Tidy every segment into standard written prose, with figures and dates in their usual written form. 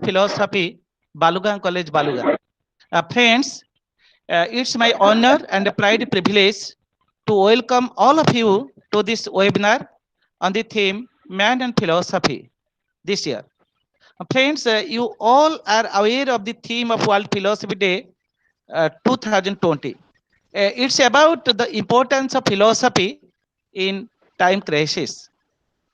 Philosophy, Balugan College, Balugan. Friends, it's my honor and a pride privilege to welcome all of you to this webinar on the theme Man and Philosophy this year. Friends, you all are aware of the theme of World Philosophy Day 2020. It's about the importance of philosophy in time crisis.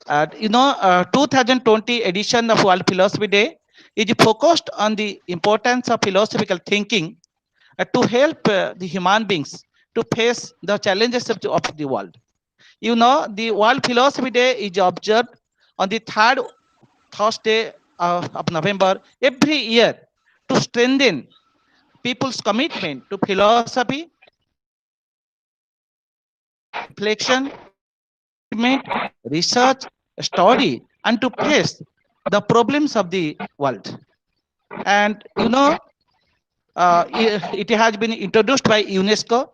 2020 edition of World Philosophy Day is focused on the importance of philosophical thinking to help the human beings to face the challenges of the world. The World Philosophy Day is observed on the third Thursday of November every year to strengthen people's commitment to philosophy, reflection, improvement, research, study, and to face the problems of the world. And it has been introduced by UNESCO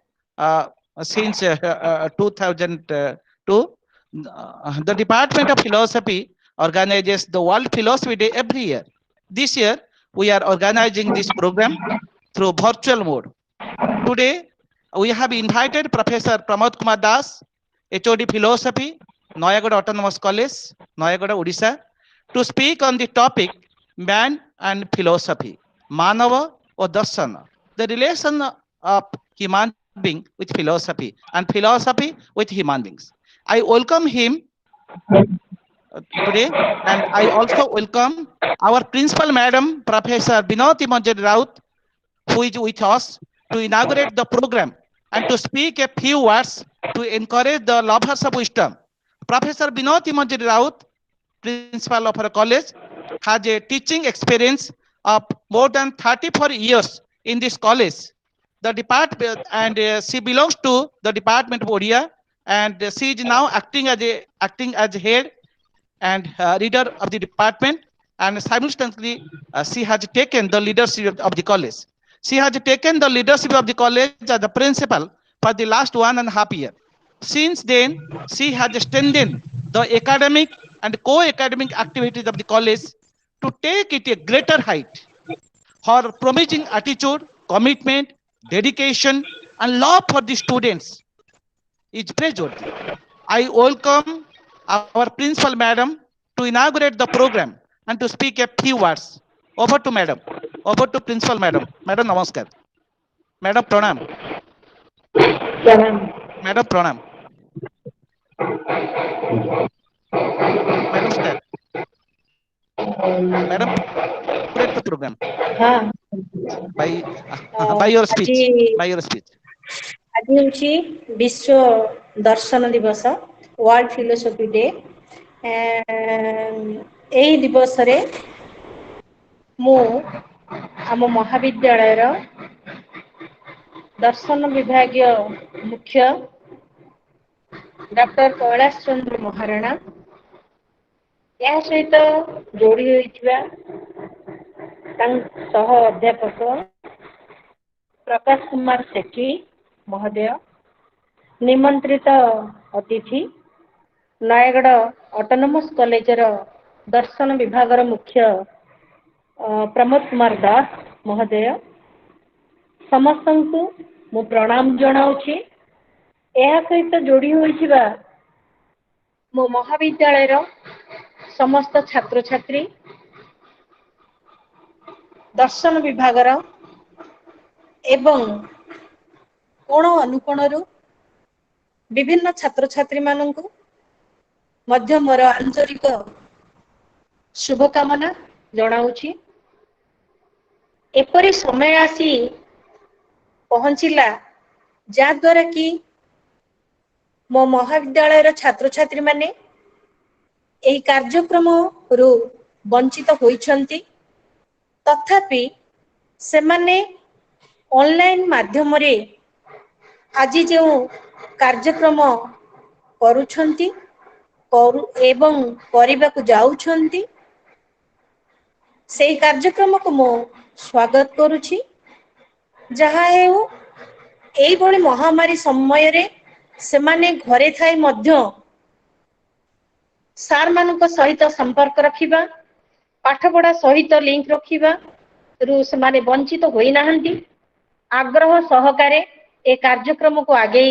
since 2002. The Department of Philosophy organizes the World Philosophy Day every year. This year, we are organizing this program through virtual mode. Today, we have invited Professor Pramod Kumar Das, HOD Philosophy, Noyagoda Autonomous College, Noyagoda, Odisha, to speak on the topic Man and Philosophy, Manava or Darsana, the relation of human being with philosophy and philosophy with human beings. I welcome him today, and I also welcome our principal madam, Professor Binoti Manjari Raut, who is with us to inaugurate the program and to speak a few words to encourage the lovers of wisdom. Professor Binoti Manjari Raut, principal of our college, has a teaching experience of more than 34 years in this college. The department, and she belongs to the Department of Odia, and she is now acting as head and leader of the department, and simultaneously she has taken the leadership of the college. She has taken the leadership of the college as the principal for the last 1.5 years. Since then, she has strengthened the academic and co-academic activities of the college to take it a greater height. Her promising attitude, commitment, dedication, and love for the students is praiseworthy. I welcome our principal madam to inaugurate the program and to speak a few words. Over to madam. Over to principal madam. Madam Namaskar. Madam Pranam. प्रणाम। Madam Pranam. Madam start. Madam, inaugurate the program हाँ by by your ଆଜି speech. By your speech. ଆଜି ହେଉଛି ବିଶ୍ୱ ଦର୍ଶନ ଦିବସ, world philosophy day. ଏହି ଦିବସରେ ମୁଁ ଆମ ମହାବିଦ୍ୟାଳୟର ଦର୍ଶନ ବିଭାଗୀୟ ମୁଖ୍ୟ ଡକ୍ଟର କୈଳାସ ଚନ୍ଦ୍ର ମହାରଣା, ଏହା ସହିତ ଯୋଡ଼ି ହୋଇଥିବା ତାଙ୍କ ସହ ଅଧ୍ୟାପକ ପ୍ରକାଶ କୁମାର ସେଠୀ ମହୋଦୟ, ନିମନ୍ତ୍ରିତ ଅତିଥି, ନୟାଗଡ଼ ଅଟୋନମସ୍ କଲେଜର ଦର୍ଶନ ବିଭାଗର ମୁଖ୍ୟ ପ୍ରମୋଦ କୁମାର ଦାସ ମହୋଦୟ, ସମସ୍ତଙ୍କୁ ମୁଁ ପ୍ରଣାମ ଜଣାଉଛି। ଏହା ସହିତ ଯୋଡ଼ି ହୋଇଥିବା ମୋ ମହାବିଦ୍ୟାଳୟର ସମସ୍ତ ଛାତ୍ରଛାତ୍ରୀ, ଦର୍ଶନ ବିଭାଗର ଏବଂ କୋଣ ଅନୁକୋଣରୁ ବିଭିନ୍ନ ଛାତ୍ରଛାତ୍ରୀମାନଙ୍କୁ ମଧ୍ୟ ମୋର ଆନ୍ତରିକ ଶୁଭକାମନା ଜଣାଉଛି। ଏପରି ସମୟ ଆସି ପହଞ୍ଚିଲା ଯାହାଦ୍ୱାରା କି ମୋ ମହାବିଦ୍ୟାଳୟର ଛାତ୍ରଛାତ୍ରୀମାନେ ଏହି କାର୍ଯ୍ୟକ୍ରମରୁ ବଞ୍ଚିତ ହୋଇଛନ୍ତି, ତଥାପି ସେମାନେ ଅନଲାଇନ୍ ମାଧ୍ୟମରେ ଆଜି ଯେଉଁ କାର୍ଯ୍ୟକ୍ରମ କରୁଛନ୍ତି ଏବଂ କରିବାକୁ ଯାଉଛନ୍ତି, ସେହି କାର୍ଯ୍ୟକ୍ରମକୁ ମୁଁ ସ୍ୱାଗତ କରୁଛି। ଯାହା ହେଉ, ଏଇଭଳି ମହାମାରୀ ସମୟରେ ସେମାନେ ଘରେ ଥାଇ ମଧ୍ୟ ସାର୍ମାନଙ୍କ ସହିତ ସମ୍ପର୍କ ରଖିବା पाठपढ़ा सहित लिंक रखिबा रु से वंचित होई नाहंती आग्रह सहकारे ए कार्यक्रम को आगे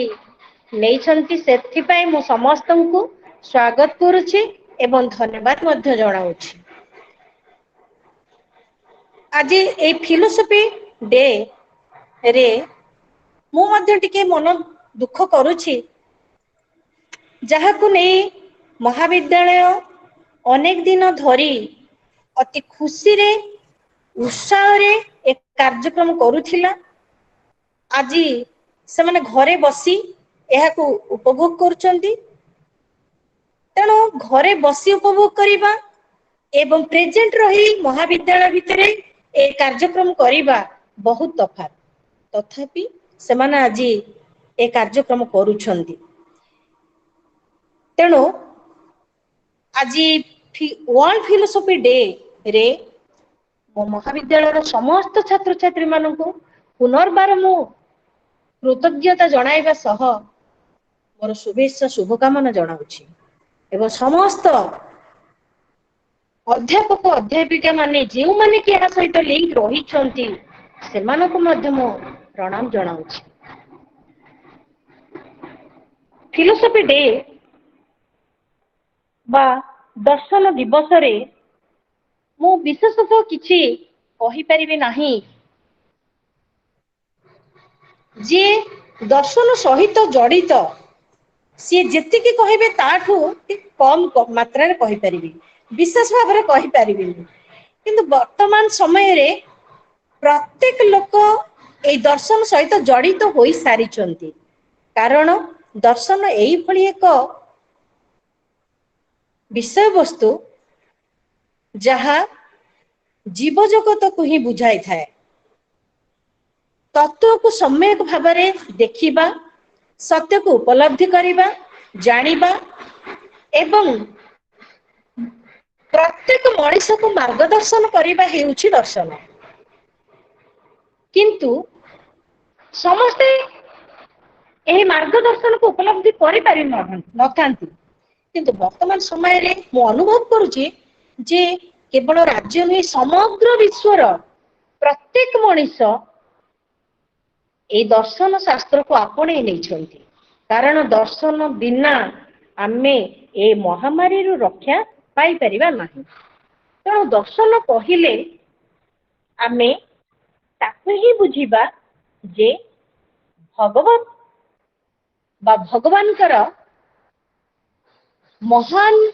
नहीं छंती सेथिपाई मु समस्तंकु स्वागत करुछि एवं धन्यवाद मध्य जणाउछि। आज ए फिलोसफी डे रे मु मध्य टिके मन दुख करुछि जहाकु नै महाविद्यालय अनेक दिन धरी अति खुशी रे उत्साह रे एक कार्यक्रम करुथिला आज से माने घरे बसी एहाकु उपभोग करुचंती तेणु घरे बसी उपभोग करिबा एवं प्रेजेंट रही महाविद्यालय भितरे ए कार्यक्रम करिबा बहुत तफात तथापि से माने आज ए कार्यक्रम करुछंती तेणु आज वर्ल्ड फिलोसफी डे रे मो महाविद्यालय समस्त छात्र छात्री मानकु पुनर्बार मु कृतज्ञता जणाइबा सह मोर शुभेच्छा शुभकामना जणाउछि एवं समस्त अध्यापक अध्यापिका माने जेउ माने कि या सहित लिंक रही छंती से मानकु मध्य मो प्रणाम जणाउछि। फिलोसफी डे बा दर्शन दिवस रे मु विशेषतः किछि कहि परिबे नाही जे दर्शन सहित जड़ित सी जेतिकी कहिबे ताठू कम मात्रा रे कहि परिबे विशेष भाव रे कहि परिबे किंतु वर्तमान समय रे प्रत्येक लोक ए दर्शन सहित जड़ित होई सारिचंती कारण दर्शन एई भली एक विषय वस्तु जहा जीव जगत को ही बुझाई थाए तत्व को सम्यक भाव रे देखिबा सत्य को उपलब्धि करिबा जानिबा एवं प्रत्येक मनुष्य को मार्गदर्शन करिबा हेउछि दर्शन किंतु समस्ते एही मार्गदर्शन को उपलब्धि करि पारि नथांती किंतु वर्तमान समय रे मु अनुभव करूछि जे केवल राज्य नहीं समग्र विश्वर प्रत्येक मनुष्य ए दर्शन शास्त्र को आपणे नहीं छंती कारण दर्शन बिना आमे ए महामारी रो रक्षा पाई परिबा नाही तेणु दर्शन कहिले आमे ताकु ही बुझिबा जे भगवान बा भगवान कर महान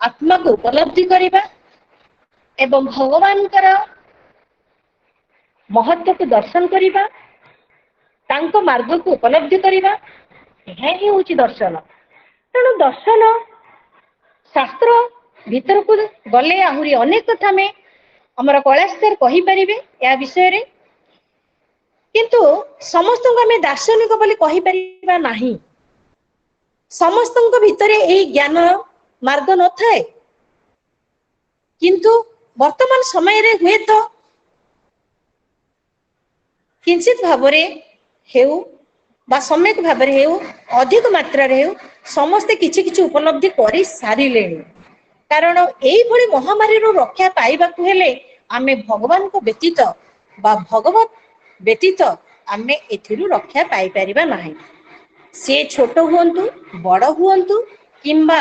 आत्मा को उपलब्धि करिबा एवं भगवान कर महत्व को दर्शन करिबा तांको मार्ग को उपलब्धि करिबा यह ही होची दर्शन तेणु दर्शन शास्त्र भीतर को गले आहुरी अनेक कथा में हमर कैलाश सर कहि परिबे या विषय रे किंतु समस्त को हमें दार्शनिक बोली कहि परिबा नाही समस्त को भीतरे एही ज्ञान मार्ग न थाए किंतु वर्तमान समय रे हुए तो किंचित भावरे हेउ बा सम्यक भावरे हेउ अधिक मात्रा रे हेउ समस्त किछि किछि उपलब्धि करि सारिलेनी कारण एई भली महामारी रो रक्षा पाइबा को हेले आमे भगवान को व्यतीत बा भगवत व्यतीत आमे एथिरु रक्षा पाई परिबा नाही से छोट हुअंतु बड़ हुअंतु किंबा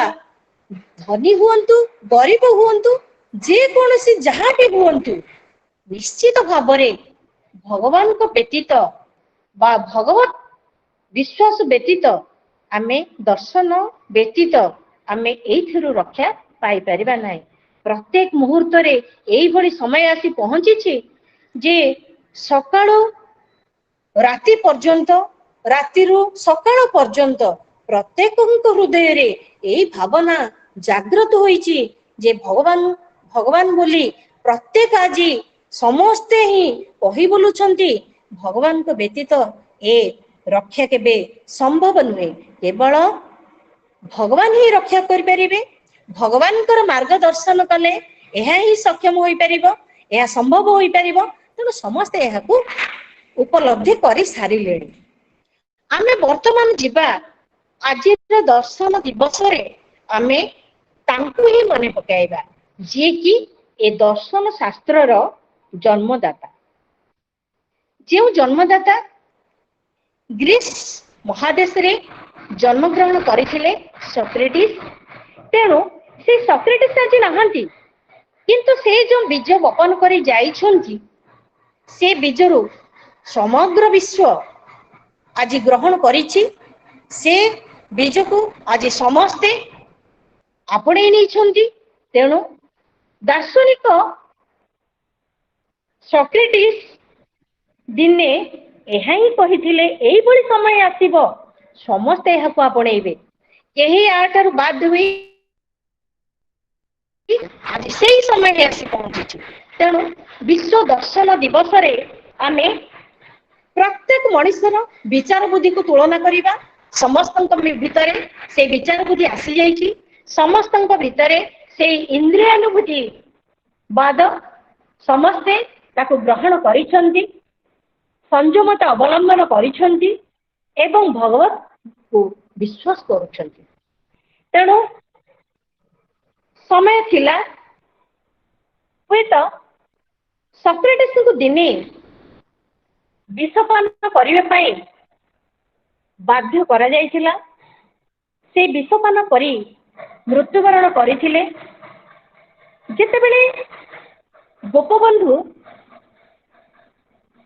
धनी हुअंतु गरीब हुअंतु जे कोनोसी जहा भी हुअंतु निश्चित भावरे भगवान को व्यतीत बा भगवत विश्वास व्यतीत आमे दर्शन व्यतीत आमे एथिरु रक्षा पाई परिबा नाही प्रत्येक मुहूर्त रे एई भली समय आसी पहुंची जे सकाळो राति पर्यंत रातिरु सकाळ पर्यंत प्रत्येक हृदय रे एई भावना जागृत होईची जे भगवान भगवान बोली प्रत्येक आजी समस्ते ही कहि बोलुछंती भगवान को व्यतीत ए रक्षा केबे संभव नुहे केवल भगवान ही रक्षा करि परिबे भगवान कर मार्गदर्शन कले एहा ही सक्षम होई परिबो एहा संभव होई परिबो तेणु समस्त एहा को उपलब्धि करि सारिलेणी आमे वर्तमान जीवा आज दर्शन दिवस रे आमे तांकु ही मने पकाइबा जे कि ए दर्शन शास्त्रर जन्मदाता जो जन्मदाता ग्रीस महादेश रे जन्मग्रहण करथिले सॉक्रेटिस। तेणु से सॉक्रेटिस आज नहांती किंतु से जो बीज बपन करी जाइछंती से बीजरू समग्र विश्व आज ग्रहण करिछि। से बीज को आज समस्ते आपणे नहीं। तेणु दार्शनिक सॉक्रेटिस दिने यह ही कही एई भली समय आसीबो समस्ते यह को आपणेबे केही आठारु बाद हुई आज से ही समय आसी पहुंची। तेणु विश्व दर्शन दिवस रे आमे प्रत्येक मनुष्यर विचार बुद्धि को तुलना करिबा। समस्त भितर से विचार बुद्धि आसी जाइछि। समस्त भितर से इंद्रियानुभूति बाद समस्ते ताको ग्रहण करिछंती, संयमता अवलंबन करिछंती एवं भगवत को विश्वास करुछंती। तेणु समय थिला हुए तो सॉक्रेटिस को दिने विषपान करने पाई बाध्य करा जायथिला। से विषपान करी मृत्युवरण करथिले। जेतेबेले गोपबंधु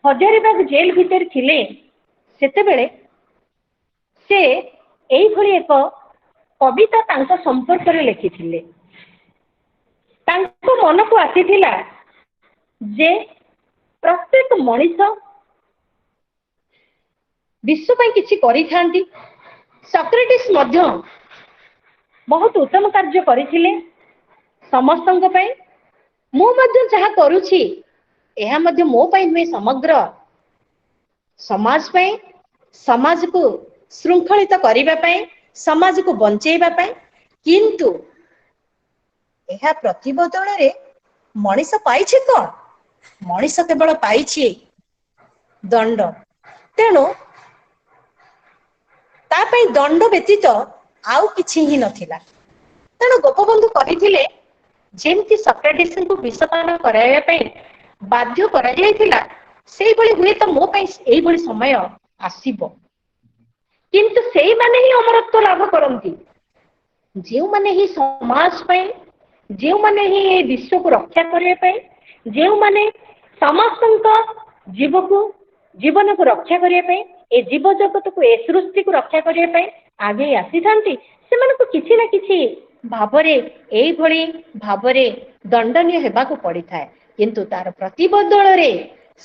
हजारीबाग जेल भीतर थिले सेतेबेले से एई भली एक कविता तांको संपर्क रे लिखिथिले। तांको मन को आसीथिला जे प्रत्येक मनुष्य विश्व पर किसी करी थांती। सॉक्रेटिस मध्य बहुत उत्तम कार्य करिथिले समस्तंक पय। मु मध्य जहा करूछि एहा मध्य मो पय नुहे समग्र समाज पय, समाज को श्रृंखलित करिबा पय, समाज को बंचेबा पय। किंतु एहा प्रतिबदल रे मनीष पाइछि कोन? मनीष केवल पाइछि दंड। तेणु तापई दंड व्यतीत आउ किछि ही नथिला। तेणु गोपबंधु कहिथिले जेमति सॉक्रेटिस को विषपान कराइबा पय बाध्य करा जायथिला सेही भली हुए तो मो पय एही भली समय आसीबो। किंतु सेही माने ही अमरत्व लाभ करंती जेउ माने ही समाज पय, जेउ माने ही विश्व को रक्षा करबा पय, जेउ माने समस्त जीवन को रक्षा करबा पय, ए जीव जगत को ए सृष्टि को रक्षा करबा पय आगे आसी थांती। सेमान को किछि ना किछि भावरे एई भली भावरे दंडनीय हेबा को पड़ी थाए। किंतु तार प्रतिबदल रे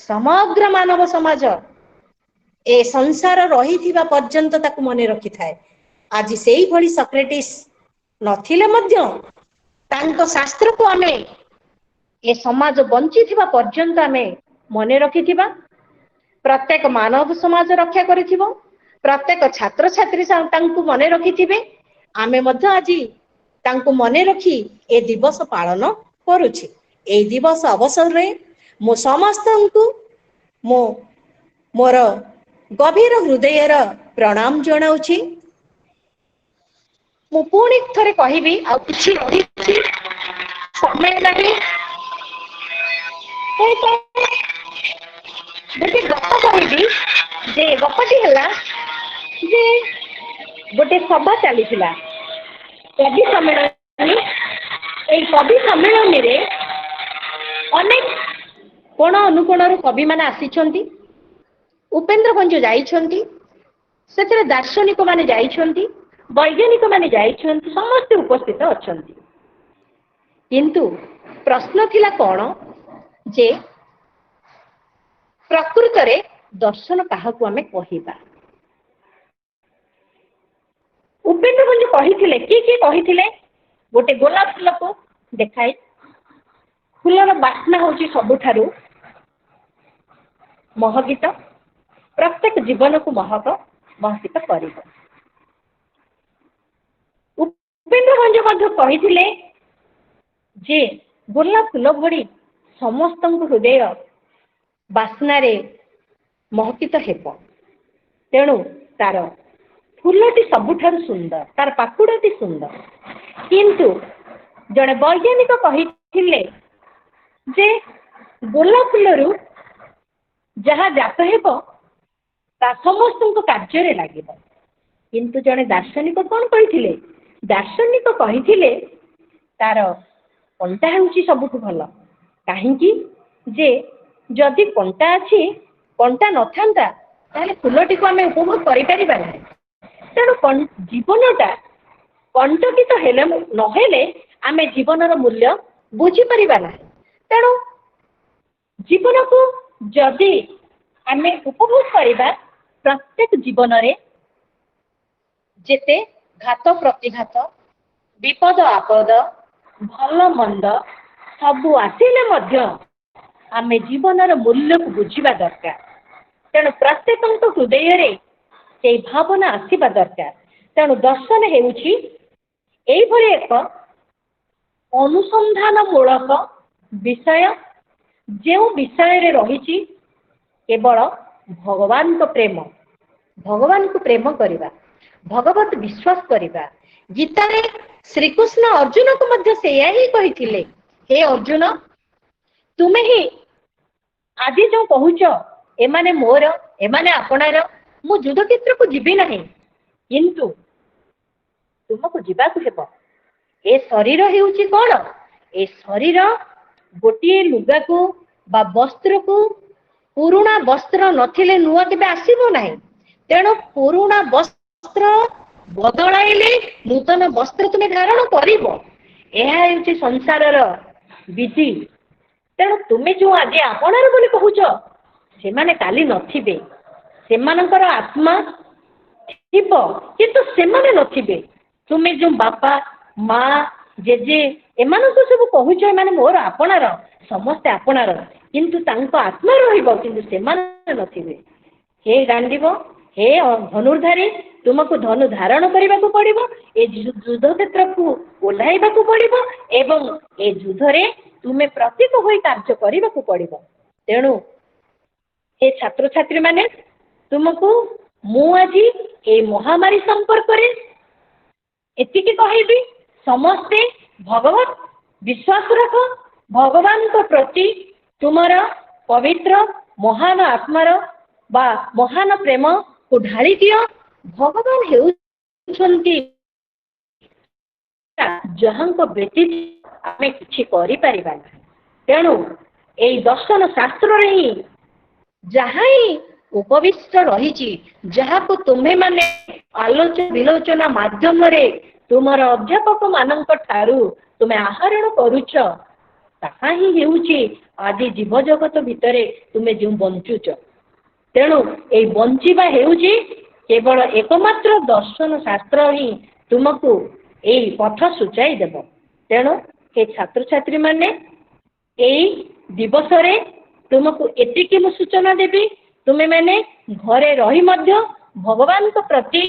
समग्र मानव समाज ए संसार रही थिबा पर्यंत ताकु मने रखि थाए। आज सेही भली सॉक्रेटिस नथिले मध्य तांको शास्त्र को आमे ए समाज बंची थिबा पर्यंत आमे मने रखि थिबा। प्रत्येक मानव समाज रक्षा करिथिबो, प्रत्येक छात्र छात्री तांको मने रखिथिबे। आमे मध्य आज तांको मने रखी ए दिवस पालन करूछि। ए दिवस अवसर रे मो समस्तंकु मो मोर गभीर हृदयर प्रणाम जणाउछि। मु पुणी थरे कहिबी आ किछि रहिछि समय नाही। गोटे गप कहिबी जे गपटी हला जे गोटे सभा चलीथिला कवि सम्मेलन। ए कवि सम्मेलन रे अनेक कोण अनुकोणर कवि माने आसीछंती। उपेंद्र भंज जाइछंती, सेतरे दार्शनिक माने जाइछंती, वैज्ञानिक माने जाइछंती, समस्त उपस्थित अछंती। किंतु प्रश्न थिला कोण जे प्रकृत रे दर्शन काहाकू आमे कहिबा। उपेंद्र भंज कहिथिले कि कहिथिले गोटे गोलाप फूल को देखाई फूलर बास्ना होची सबुठारु महकित, प्रत्येक जीवन को महकित करिब। उपेंद्र भंज मध्य कहिथिले जे गोलाप फूल भड़ी समस्त हृदय बास्ना रे महकित हेब। तेणु तार फूलटी सबुठारु सुंदर, तार पाखुड़ाटी सुंदर। किंतु जड़े वैज्ञानिक कहिथिले जे गोलाप फुलरू जहाँ जात हेब ता समस्त कार्य लगे किंतु जड़े दार्शनिक कौन कही दार्शनिक कही तार कंटा हूँ सबुठ भल कहीं जे जदि कंटा अच्छी कंटा न था फुलटी को आम उपभोग कर तेणु जीवनटा कंटकित नहेले आम जीवन मूल्य बुझीपर ना तेणु जीवन को जदि आम उपभोग करवा प्रत्येक जीवन रे जेते घात प्रतिघात विपद आपद भल मंद सबू आसिले आम जीवन मूल्य को बुझा दरकार तेणु प्रत्येक हृदय रे से भावना आसवा दरकार तेणु दर्शन हो एक अनुसंधान मूलक विषय जो विषय रे रही केवल भगवान को प्रेम करवा भगवत विश्वास करवा गीता रे श्री कृष्ण अर्जुन को मध्य सेया ही कही हे अर्जुन तुम्हें ही आज जो कहूच एमाने मोर एमाने आपणार मु युद्ध क्षेत्र को जीवी नहीं किंतु तुमको जीवाकू हेब ए शरीर हेउची कौन ए शरीर गोटे लुगा को बा वस्त्र को पुरुणा वस्त्र नथिले नुआ केबे आसीबो नाही तेणु पुरुणा वस्त्र बदलाइले नूतन वस्त्र तुम्हें धारण करिवो एहा हेउची संसारर विधि तेणु तुम्हें जो आज आपणार बोली कहूच से माने काली नथिबे सेमानकर आत्मा थिबो किंतु सेमाने नथिबे तुम्हें जो बापा माँ जेजे एमानक सब कहूच एमाने मोर आपणार समस्ते आपणार किंतु तांको आत्मा रहिबो किंतु सेमाने नथिबे हे गांडीबो हे धनुर्धारी तुमको धनु धारण करने को पड़ो ए युद्ध क्षेत्र को ओह्लैवा को पड़ो एवं ए युद्ध रे तुम्हें प्रतीक होई कार्य करने को पड़ो तेणु ए छात्र छात्री माने तुमको मु आज ए महामारी संपर्क रे एतिकी कहबी समस्ते भगवत विश्वास रख भगवान को प्रति तुमर पवित्र महान आत्मार बा महान प्रेम को ढाली दियो भगवान हेउछंती जहां को व्यतीत आमे किछि करि परिबा तेणु एई दर्शन शास्त्र रे ही जहाँ ही उपविष्ट रही जहाँ को तुम्हें माने आलोचना विलोचना माध्यम रे तुमर अध्यापक मानक ठारू तुम्हें आहरण करुच ताहा ही हेउची आज जीव जगत भितरे तुम्हें जो बंचुच तेणु ए बंचिबा हेउची केवल एकमात्र दर्शन शास्त्र ही तुमको यही पथ सूचाई देव तेणु हे छात्र छात्री माने यही दिवस रे तुमको एतिकी मु सूचना देवी तुम्हें मैंने घरे रही मध्य भगवान को प्रति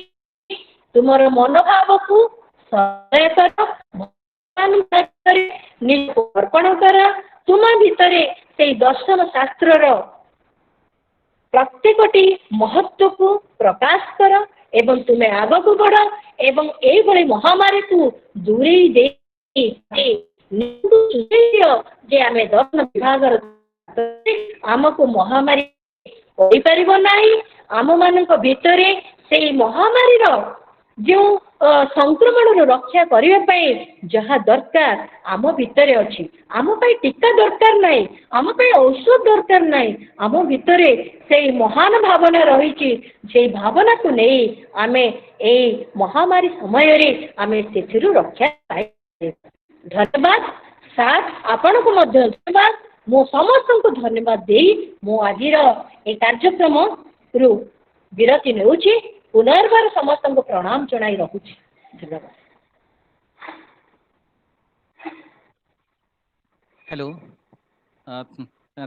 तुमर मनोभाव को सहाय कर भगवान अर्पण कर तुम भितरे से दर्शन शास्त्र प्रत्येकटी महत्व को प्रकाश कर एवं तुम्हें आग को बढ़ एवं ये महामारी को दूरे दे जे आम दर्शन विभाग आमको महामारी आम मान भितरे से महामारी जो संक्रमण रक्षा करने जहाँ दरकार आम भितरे अच्छी आम टीका दरकार नहीं आम औषध दरकार नहीं आम भितरे से महान भावना रही से भावना को नहीं आम ए महामारी समय रे आम से रक्षा पाए धन्यवाद साथ आपण को धन्यवाद मो समस्त को धन्यवाद दे मो आज कार्यक्रम रु विरति नेउछि पुनर्बार समस्त को प्रणाम जनाई रखुछि धन्यवाद। Hello,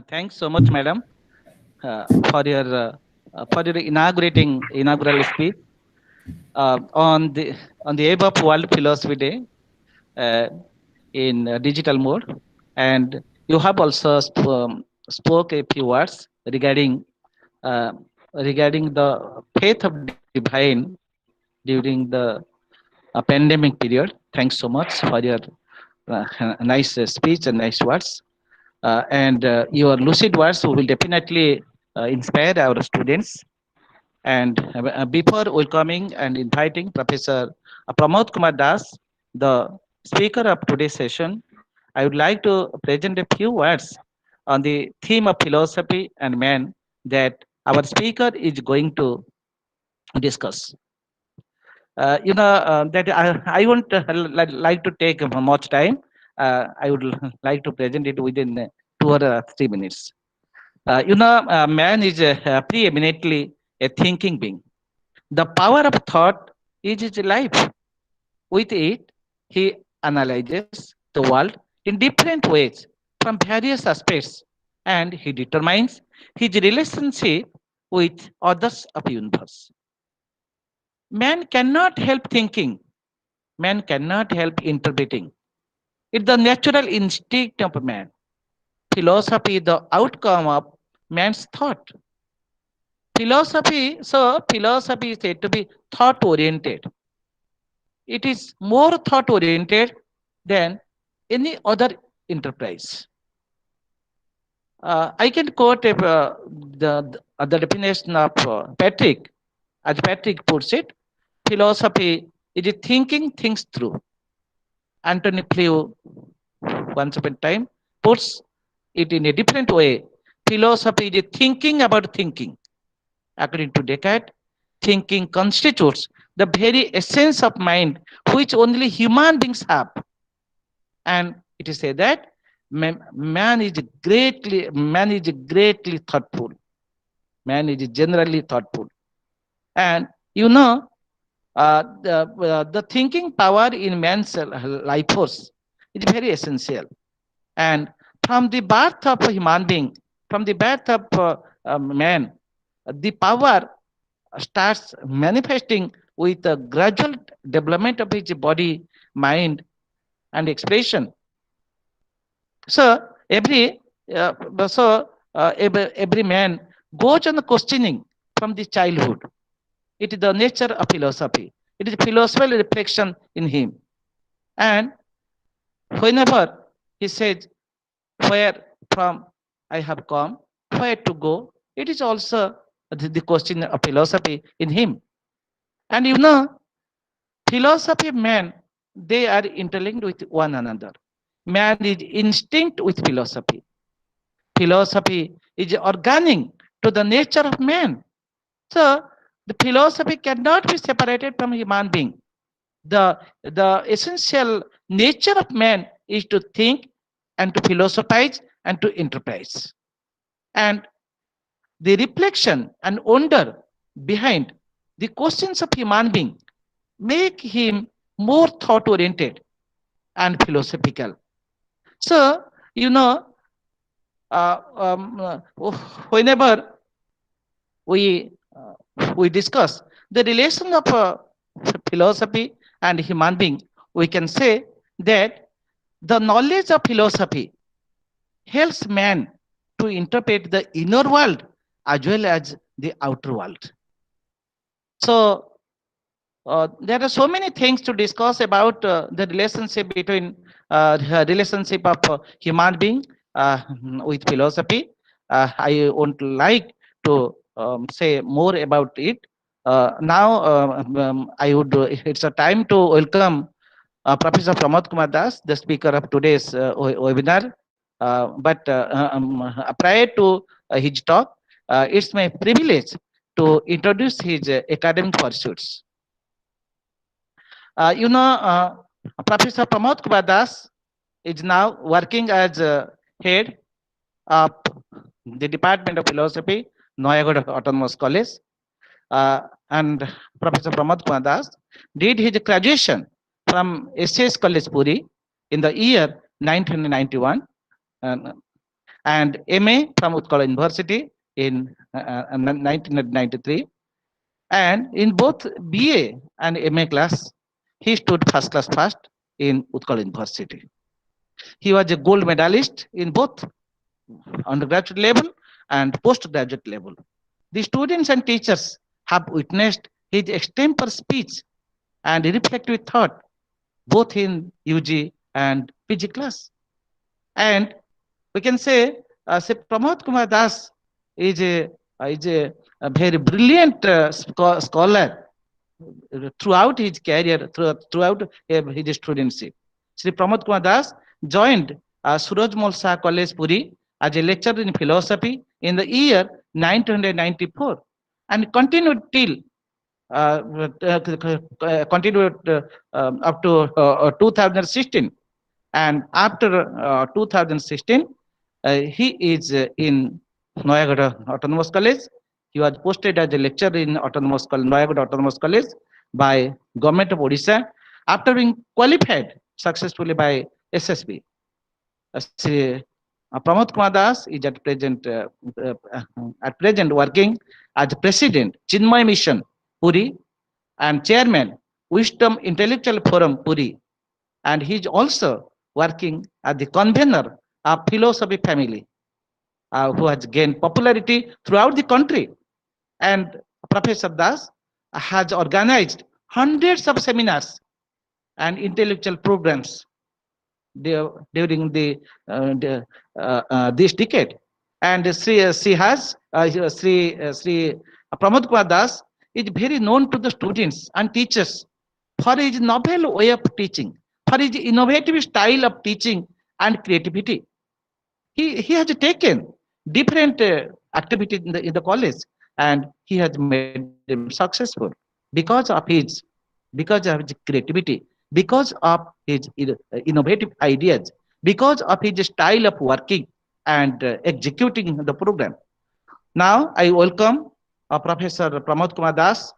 thanks so much, madam, for your inaugural speech on the eve of World Philosophy Day in digital mode, and you have also spoke a few words regarding the faith of divine during the pandemic period. Thanks so much for your nice speech and nice words. and your lucid words will definitely inspire our students. And before welcoming and inviting Professor Pramod Kumar Das, the speaker of today's session, I would like to present a few words on the theme of philosophy and man that our speaker is going to discuss. That I won't like to take much time. I would like to present it within 2 or 3 minutes. Man is preeminently a thinking being. The power of thought is his life. With it, he analyzes the world in different ways from various aspects, and he determines his relationship with others of the universe. Man cannot help thinking. Man cannot help interpreting. It's the natural instinct of man. Philosophy is the outcome of man's thought. Philosophy is said to be thought oriented. It is more thought oriented than any other enterprise. I can quote the definition of Patrick, as Patrick puts it: philosophy is thinking things through. Anthony Flew, once upon a time, puts it in a different way. Philosophy is thinking about thinking. According to Descartes, thinking constitutes the very essence of mind which only human beings have. And it is said that man is greatly thoughtful. Man is generally thoughtful. And the thinking power in man's life force is very essential. And from the birth of a human being, from the birth of man, the power starts manifesting with a gradual development of his body, mind, and expression. So every man goes on questioning from the childhood. It is the nature of philosophy. It is philosophical reflection in him. And whenever he says, where from I have come, where to go, it is also the question of philosophy in him. And philosophy of man, they are interlinked with one another. Man is instinct with philosophy. Philosophy is organic to the nature of man. So the philosophy cannot be separated from human being. The essential nature of man is to think and to philosophize and to enterprise. And the reflection and wonder behind the questions of human being make him more thought oriented and philosophical. So, uh, um, uh, whenever we we discuss the relation of philosophy and human being, we can say that the knowledge of philosophy helps man to interpret the inner world as well as the outer world. So there are so many things to discuss about the relationship between the relationship of human being with philosophy. I would like to say more about it. Now, I would. It's a time to welcome Professor Pramod Kumar Das, the speaker of today's webinar. But prior to his talk, it's my privilege to introduce his academic pursuits. Uh, you know, uh, Professor Pramod Kumar Das is now working as head of the Department of Philosophy, Noyagoda Autonomous College. And Professor Pramod Kumar Das did his graduation from SS College Puri in the year 1991 and MA from Utkal University in 1993. And in both BA and MA class, he stood first class first in Utkal University. He was a gold medalist in both undergraduate level and postgraduate level. The students and teachers have witnessed his extempore speech and reflective thought, both in UG and PG class. And We can say Pramod Kumar Das is a very brilliant scholar throughout his career, throughout his studentship. Sri Pramod Kumar Das joined Surajmal Shah College, Puri, as a lecturer in philosophy in the year 1994 and continued till continued up to 2016. And after 2016, he is in Noyagada Autonomous College. He was posted as a lecturer in Noyagada Autonomous College by Government of Odisha after being qualified successfully by SSB. Sri Pramod Kumar Das is at present working as President Chinmay Mission Puri and Chairman Wisdom Intellectual Forum Puri, and he is also working as the convener of Philosophy Family, who has gained popularity throughout the country. And Professor Das has organized hundreds of seminars and intellectual programs during this decade. And Sri Pramod Kumar Das is very known to the students and teachers for his novel way of teaching, for his innovative style of teaching and creativity. He has taken different activities in the college, and he has made them successful because of his creativity, because of his innovative ideas, because of his style of working and executing the program. Now I welcome Professor Pramod Kumar Das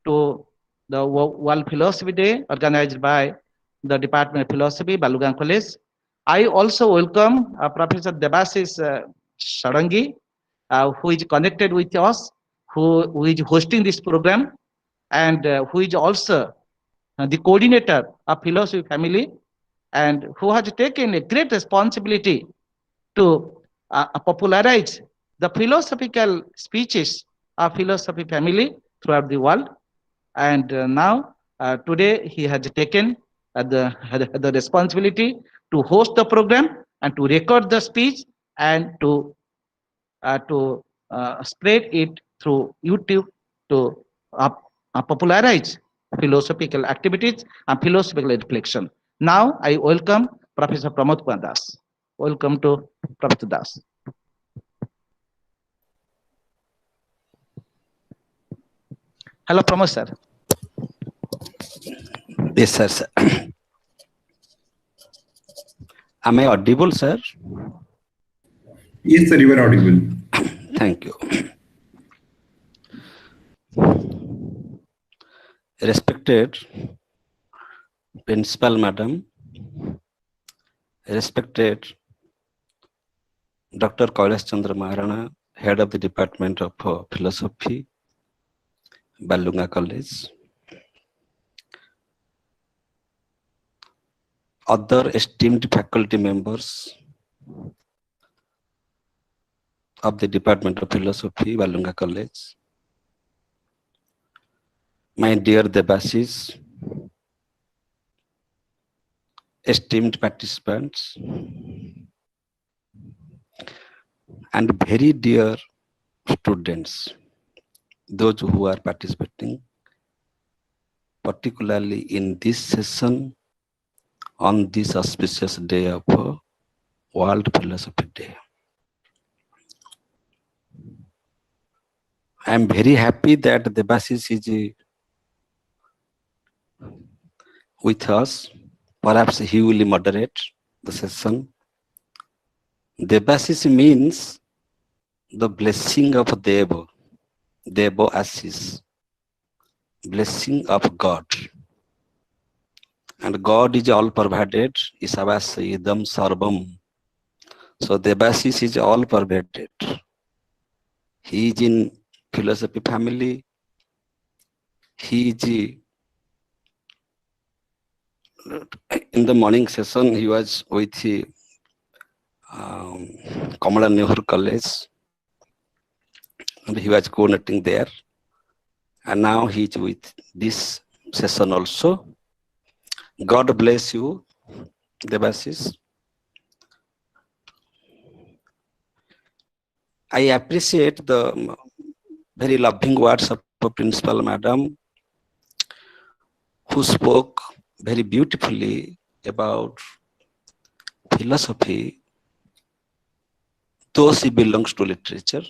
to the World Philosophy Day organized by the Department of Philosophy, Balugang College. I also welcome Professor Debashish Sarangi, who is connected with us, who is hosting this program, and who is also the coordinator of Philosophy Family, and who has taken a great responsibility to popularize the philosophical speeches of Philosophy Family throughout the world. And now, today, he has taken the responsibility to host the program and to record the speech and to spread it through YouTube to popularize philosophical activities and philosophical reflection. Now, I welcome Professor Pramod Kumar Das. Welcome to Professor Das. Hello, Pramod sir. Yes, sir. Am I audible, sir? Yes, sir, you are audible. Thank you. Respected Principal Madam, respected Dr. Kailash Chandra Maharana, Head of the Department of Philosophy, Balunga College, other esteemed faculty members of the Department of Philosophy, Balunga College, my dear Debashish, esteemed participants, and very dear students, those who are participating, particularly in this session on this auspicious day of World Philosophy Day. I am very happy that Debashish is with us. Perhaps he will moderate the session. Debashish means the blessing of Devo, Devo Ashish, blessing of God. And God is all pervaded, Isavas idam sarvam. So Debashish is all pervaded. He is in Philosophy Family. He is in the morning session, he was with Kamala Nehru College, and he was coordinating there. And now he is with this session also. God bless you, Debashish. I appreciate the very loving words of Principal Madam, who spoke very beautifully about philosophy, though she belongs to literature.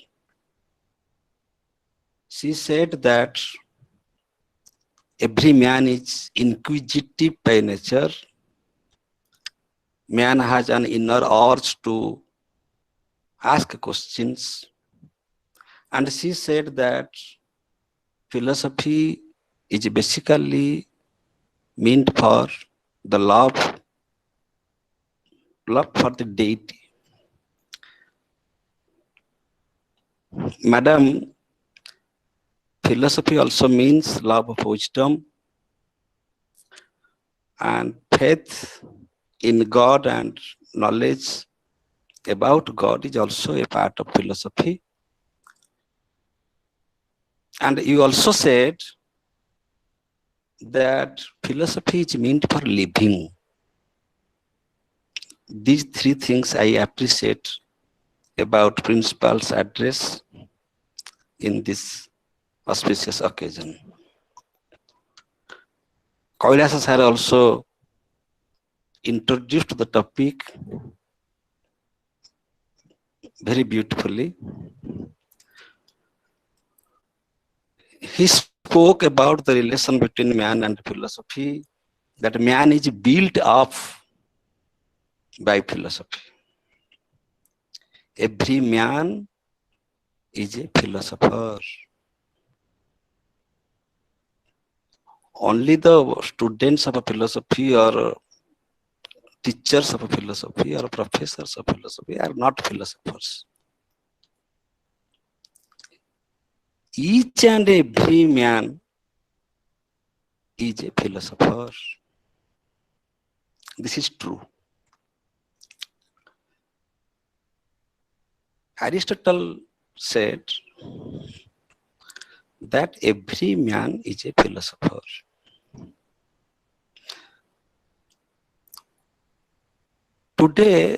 She said that every man is inquisitive by nature. Man has an inner urge to ask questions. And she said that philosophy is basically meant for the love for the deity. Madam, philosophy also means love of wisdom, and faith in God and knowledge about God is also a part of philosophy. And you also said that philosophy is meant for living. These three things I appreciate about Principal's address in this auspicious occasion. Kailasa sir also introduced the topic very beautifully. He spoke about the relation between man and philosophy, that man is built up by philosophy. Every man is a philosopher. Only the students of a philosophy or teachers of a philosophy or professors of philosophy are not philosophers. Each and every man is a philosopher. This is true. Aristotle said that every man is a philosopher. Today,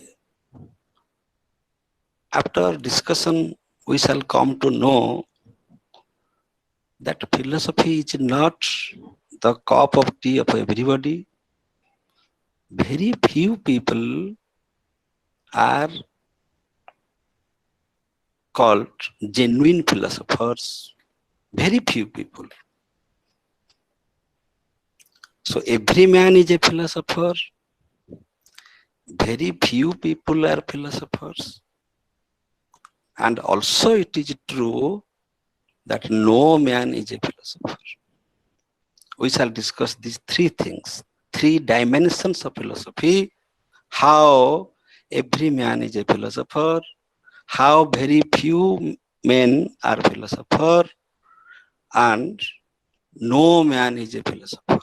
after discussion, we shall come to know that philosophy is not the cup of tea of everybody. Very few people are called genuine philosophers. Very few people. So every man is a philosopher. Very few people are philosophers. And also it is true that no man is a philosopher. We shall discuss these three things, three dimensions of philosophy: how every man is a philosopher, how very few men are philosophers, and no man is a philosopher.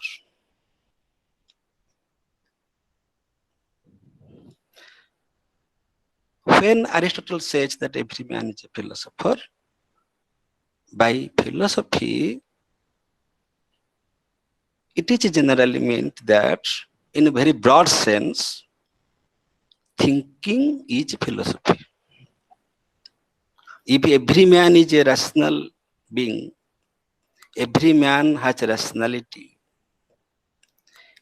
When Aristotle says that every man is a philosopher, by philosophy, it is generally meant that in a very broad sense, thinking is philosophy. If every man is a rational being, every man has rationality,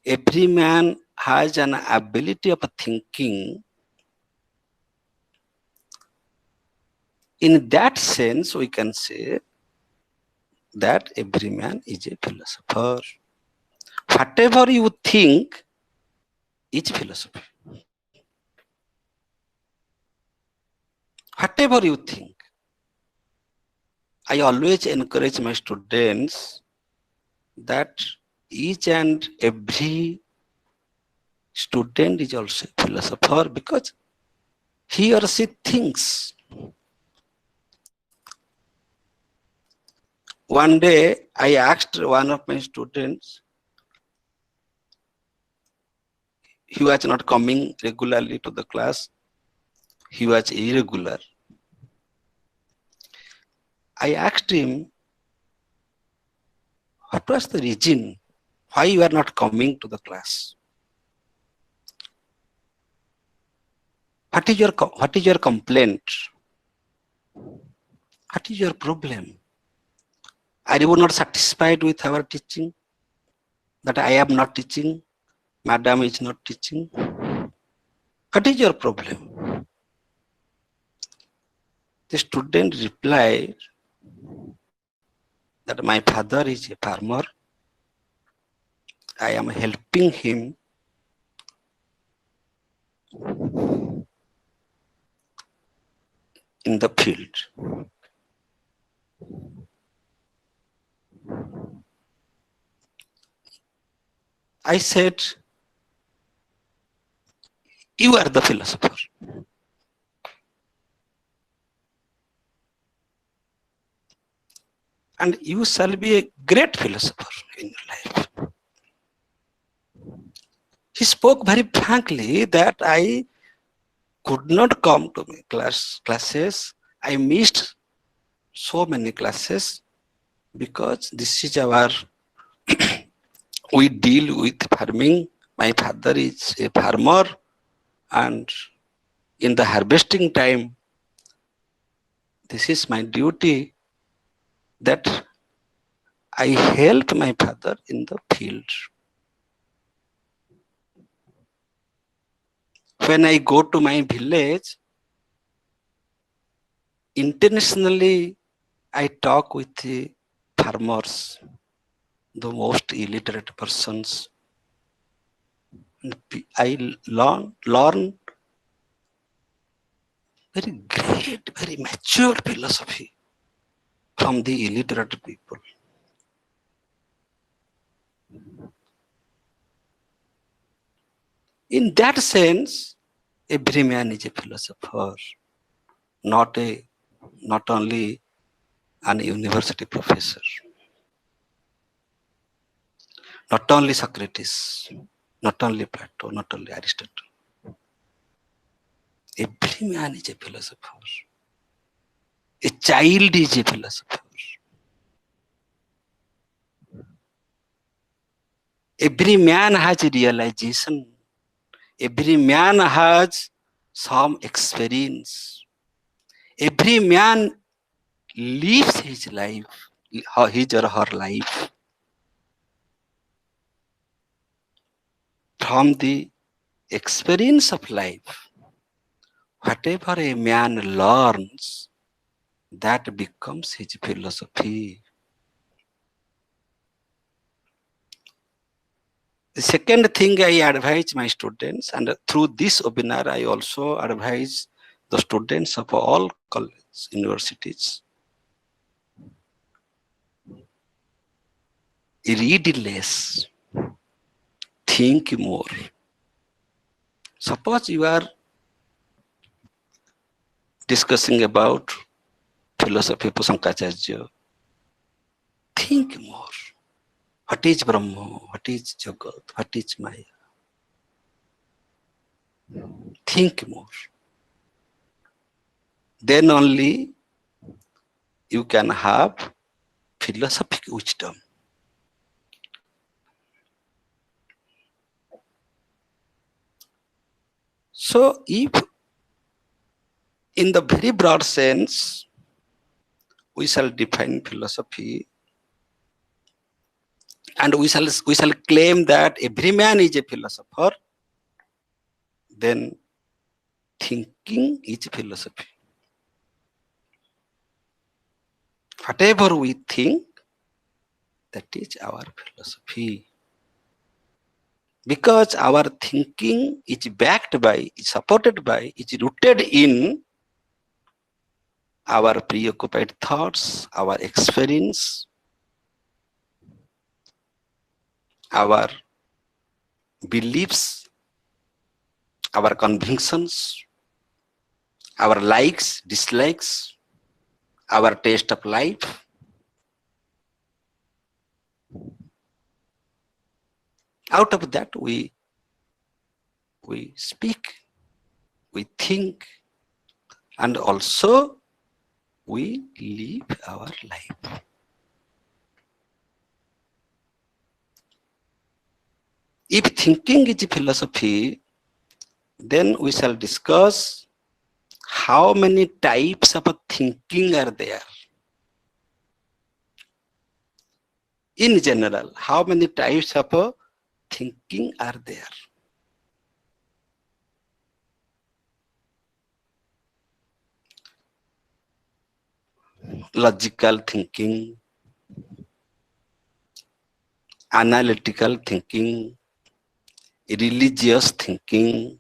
every man has an ability of thinking, in that sense, we can say that every man is a philosopher. Whatever you think is philosophy. Whatever you think. I always encourage my students that each and every student is also a philosopher because he or she thinks. One day, I asked one of my students, he was not coming regularly to the class, he was irregular. I asked him, what was the reason why you are not coming to the class? What is your complaint? What is your problem? Are you not satisfied with our teaching? That I am not teaching, Madam is not teaching? What is your problem? The student replied that my father is a farmer. I am helping him in the field. I said, you are the philosopher. And you shall be a great philosopher in your life. He spoke very frankly that I could not come to my classes. I missed so many classes because this is our, we deal with farming. My father is a farmer, and in the harvesting time, this is my duty that I help my father in the field. When I go to my village, internationally, I talk with the farmers, the most illiterate persons. And I learn very great, very mature philosophy from the illiterate people. In that sense, every man is a philosopher, not only an university professor, not only Socrates, not only Plato, not only Aristotle. Every man is a philosopher. A child is a philosopher. Every man has a realization. Every man has some experience. Every man lives his life, his or her life from the experience of life. Whatever a man learns, that becomes his philosophy. The second thing I advise my students, and through this webinar, I also advise the students of all colleges, universities, read less, think more. Suppose you are discussing about philosophy of Sankacharya, think more. What is Brahma? What is Jagat? What is Maya? Think more. Then only you can have philosophic wisdom. So if in the very broad sense, we shall define philosophy, and we shall claim that every man is a philosopher, then thinking is philosophy. Whatever we think, that is our philosophy. Because our thinking is backed by, is supported by, is rooted in our preoccupied thoughts, our experience, our beliefs, our convictions, our likes, dislikes, our taste of life. Out of that we speak, we think, and also we live our life. If thinking is philosophy, then we shall discuss how many types of thinking are there? In general, how many types of thinking are there? Logical thinking, analytical thinking, religious thinking,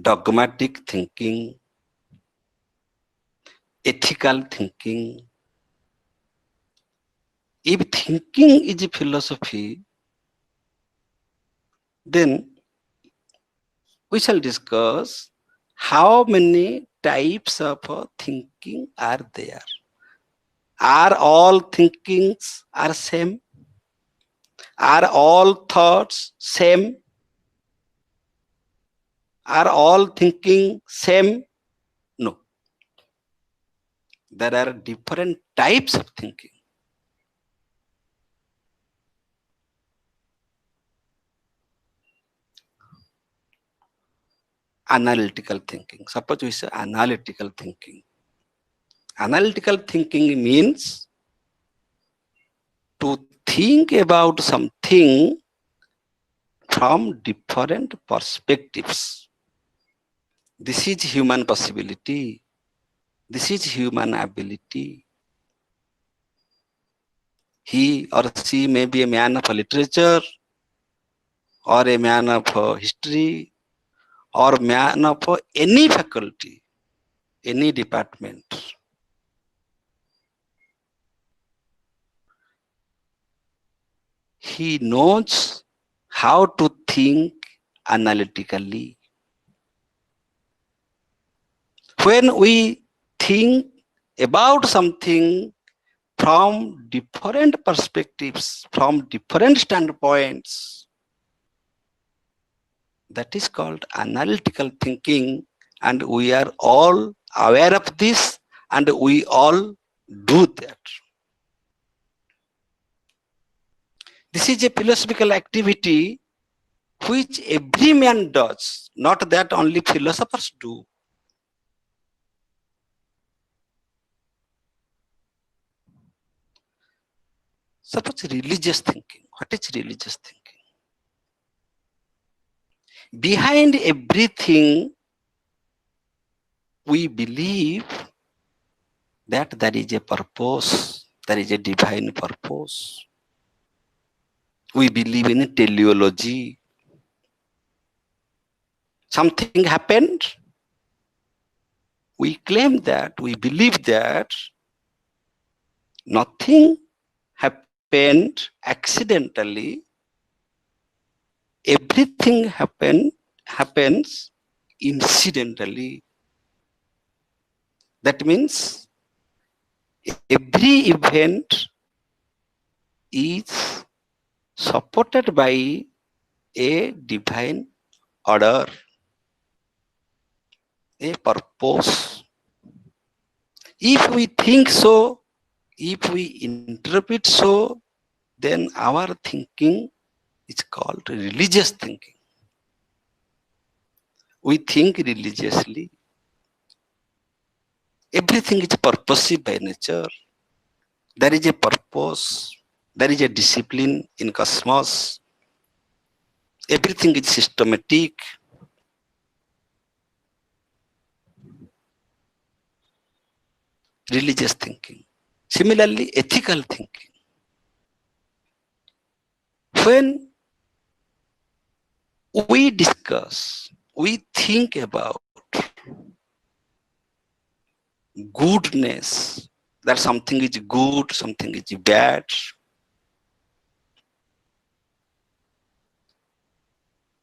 dogmatic thinking, ethical thinking. If thinking is a philosophy, then we shall discuss how many types of thinking are there. Are all thinkings are same? Are all thoughts same? Are all thinking same? No. There are different types of thinking. Analytical thinking. Suppose we say analytical thinking. Analytical thinking means to think about something from different perspectives. This is human possibility. This is human ability. He or she may be a man of literature, or a man of history, or man of any faculty, any department. He knows how to think analytically. When we think about something from different perspectives, from different standpoints, that is called analytical thinking, and we are all aware of this, and we all do that. This is a philosophical activity which every man does, not that only philosophers do. Suppose religious thinking. What is religious thinking? Behind everything, we believe that there is a purpose, there is a divine purpose. We believe in teleology. Something happened, we claim that, we believe that nothing happened accidentally. Everything happens incidentally. That means every event is supported by a divine order, a purpose. If we think so, if we interpret so, then our thinking is called religious thinking. We think religiously. Everything is purposive by nature. There is a purpose. There is a discipline in cosmos. Everything is systematic. Religious thinking. Similarly, ethical thinking. When we discuss, we think about goodness, that something is good, something is bad.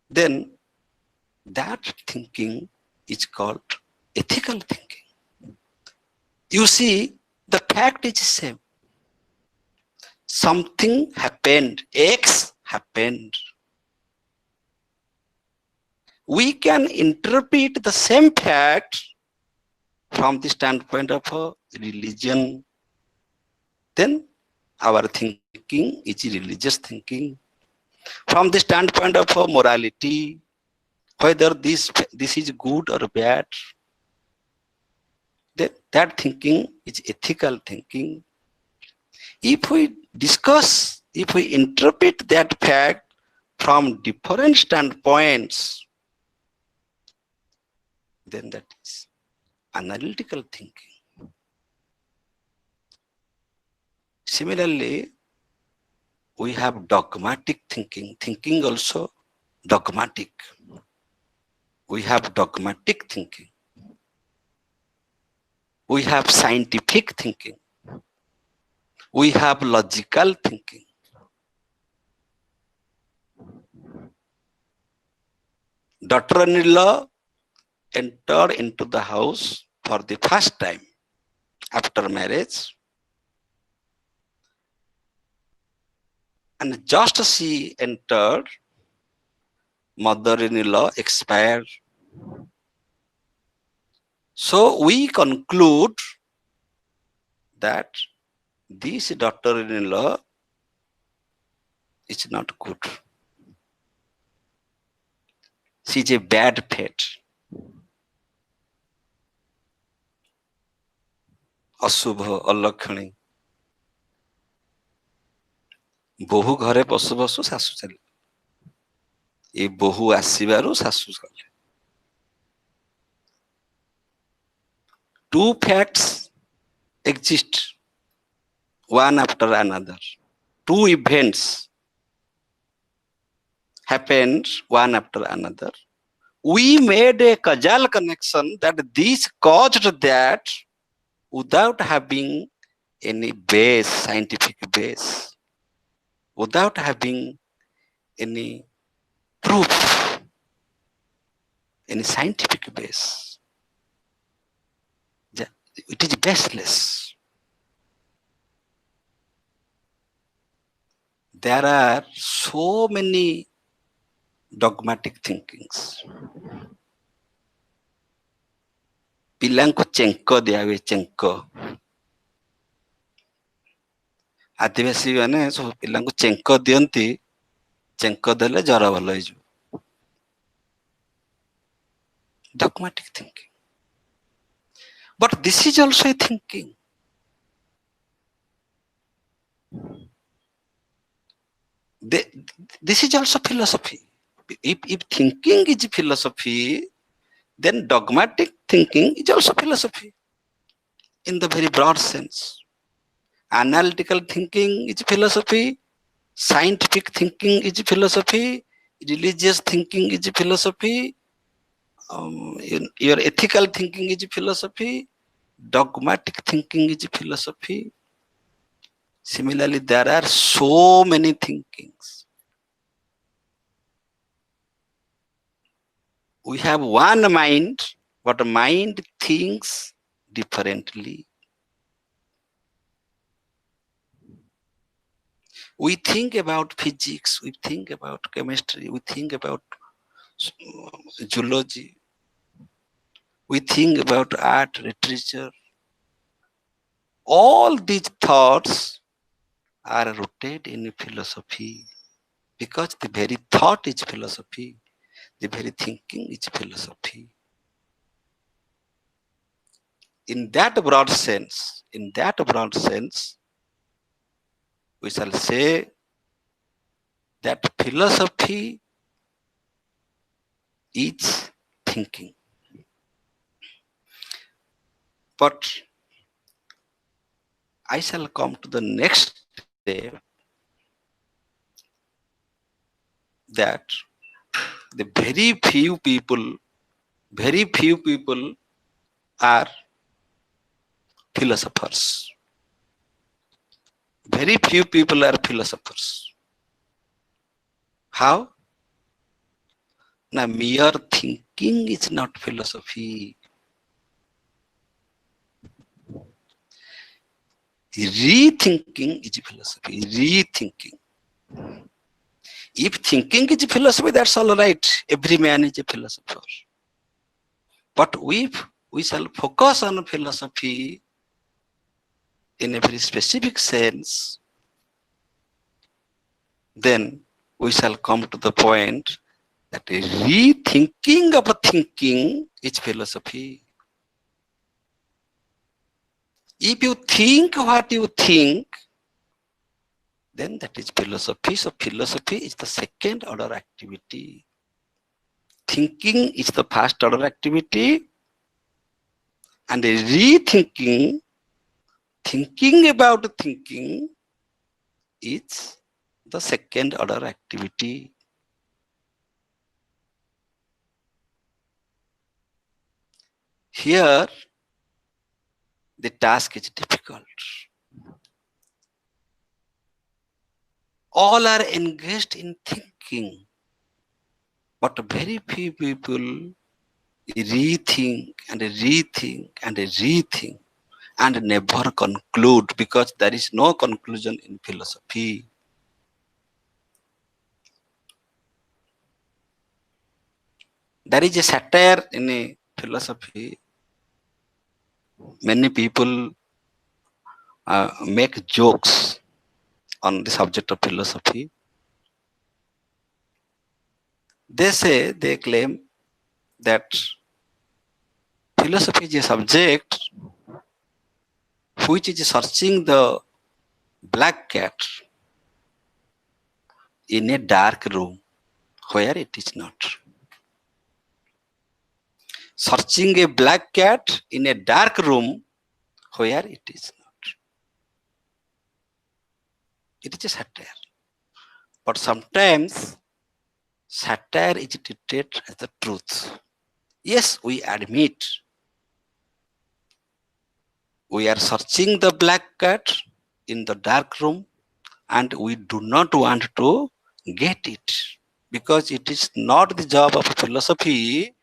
Then that thinking is called ethical thinking. You see, the fact is the same. Something happened, X happened. We can interpret the same fact from the standpoint of a religion. Then our thinking is religious thinking. From the standpoint of a morality, whether this is good or bad, that thinking is ethical thinking. If we discuss, if we interpret that fact from different standpoints, then that is analytical thinking. Similarly, we have dogmatic thinking. Thinking also dogmatic. We have dogmatic thinking. We have scientific thinking. We have logical thinking. Daughter-in-law entered into the house for the first time after marriage, and just as she entered, mother-in-law expired. So we conclude that this daughter-in-law is not good. She is a bad fate. Ashubha, alakshani. Bohu ghare pasu pasu sasu chale. E bohu asibaru sasu chale. Two facts exist, one after another. Two events happened one after another. We made a causal connection that this caused that without having any base, scientific base, without having any proof, any scientific base. It is baseless. There are so many dogmatic thinkings. पिलांको चेंको दिया हुए चेंको आदिवासी माने सब पिलांको चेंको दियंती चेंको देले जरा भलो हिजो dogmatic thinking. But this is also a thinking. This is also philosophy. If thinking is philosophy, then dogmatic thinking is also philosophy in the very broad sense. Analytical thinking is philosophy, scientific thinking is philosophy, religious thinking is philosophy, your ethical thinking is philosophy, dogmatic thinking is philosophy. Similarly, there are so many thinkings. We have one mind, but mind thinks differently. We think about physics, we think about chemistry, we think about zoology, we think about art, literature. All these thoughts are rooted in philosophy because the very thought is philosophy, the very thinking is philosophy. In that broad sense, we shall say that philosophy is thinking. But I shall come to the next step, that the very few people are philosophers. Very few people are philosophers. How? Now, mere thinking is not philosophy. Rethinking is philosophy. Rethinking. If thinking is philosophy, that's all right. Every man is a philosopher. But we shall focus on philosophy in a very specific sense, then we shall come to the point that a rethinking of a thinking is philosophy. If you think what you think, then that is philosophy. So philosophy is the second order activity. Thinking is the first order activity, and rethinking, thinking about thinking, is the second order activity. Here, the task is difficult. All are engaged in thinking, but very few people rethink and rethink and rethink and never conclude, because there is no conclusion in philosophy. There is a satire in a philosophy. Many people make jokes on the subject of philosophy. They claim that philosophy is a subject which is searching the black cat in a dark room where it is not. Searching a black cat in a dark room where it is not. It is a satire. But sometimes satire is treated as the truth. Yes, we admit we are searching the black cat in the dark room and we do not want to get it, because it is not the job of philosophy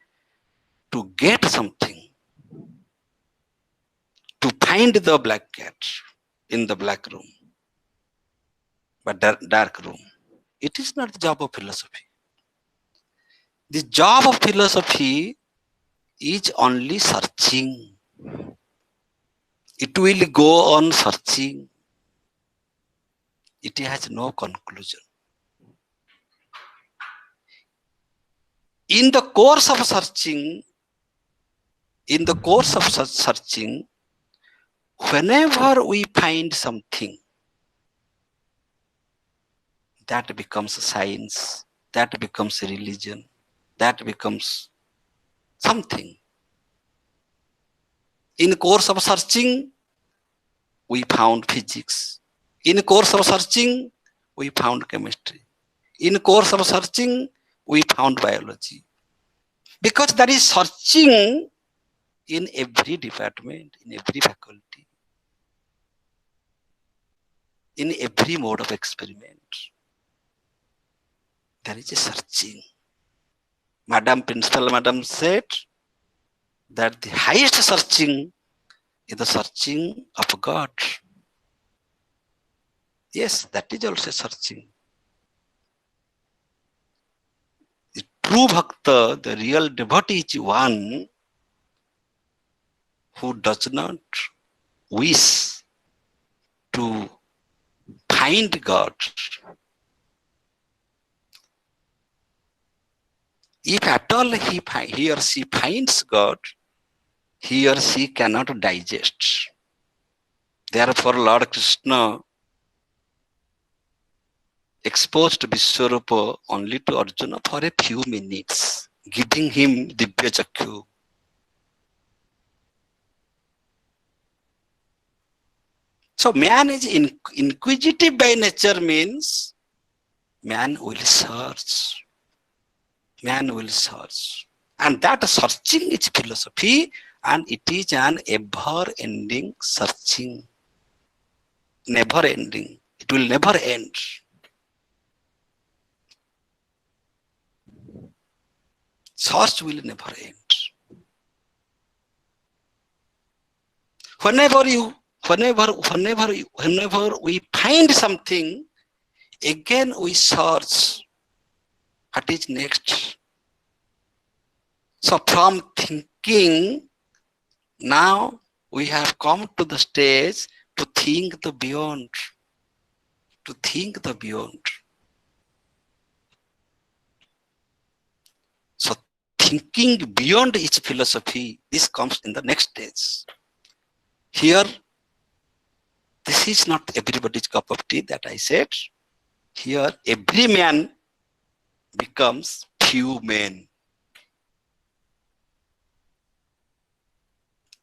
to get something, to find the black cat in the black room, but dark room. It is not the job of philosophy. The job of philosophy is only searching. It will go on searching. It has no conclusion. In the course of searching, whenever we find something, that becomes science, that becomes religion, that becomes something. In the course of searching, we found physics. In the course of searching, we found chemistry. In the course of searching, we found biology. Because there is searching in every department, in every faculty, in every mode of experiment. There is a searching. Principal Madam said that the highest searching is the searching of God. Yes, that is also searching. The true bhakta, the real devotee, is one who does not wish to find God. If at all he or she finds God, he or she cannot digest. Therefore, Lord Krishna exposed Vishwarupa only to Arjuna for a few minutes, giving him Divya Chakyu. So man is inquisitive by nature, means man will search. Man will search. And that searching is philosophy, and it is an ever-ending searching. Never ending. It will never end. Search will never end. Whenever we find something, again we search. What is next? So from thinking, now we have come to the stage to think the beyond. To think the beyond. So thinking beyond is philosophy. This comes in the next stage. Here this is not everybody's cup of tea that I said. Here, every man becomes few men.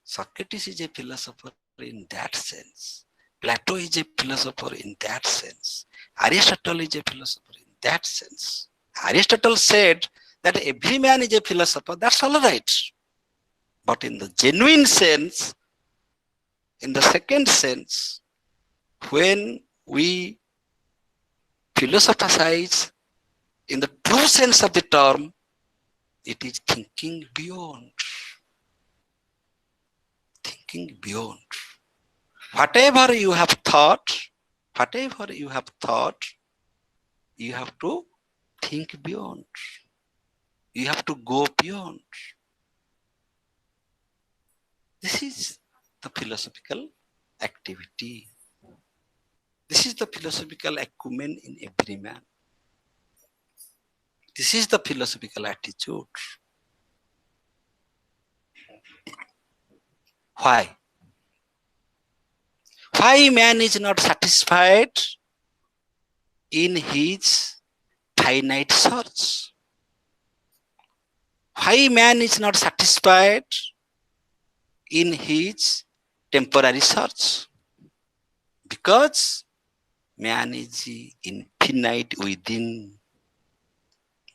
Socrates is a philosopher in that sense. Plato is a philosopher in that sense. Aristotle is a philosopher in that sense. Aristotle said that every man is a philosopher, that's all right. But in the genuine sense, in the second sense, when we philosophize in the true sense of the term, it is thinking beyond. Thinking beyond. Whatever you have thought, you have to think beyond. You have to go beyond. This is the philosophical activity. This is the philosophical acumen in every man. This is the philosophical attitude. Why? Why man is not satisfied in his finite search? Why man is not satisfied in his temporary search? Because man is infinite within.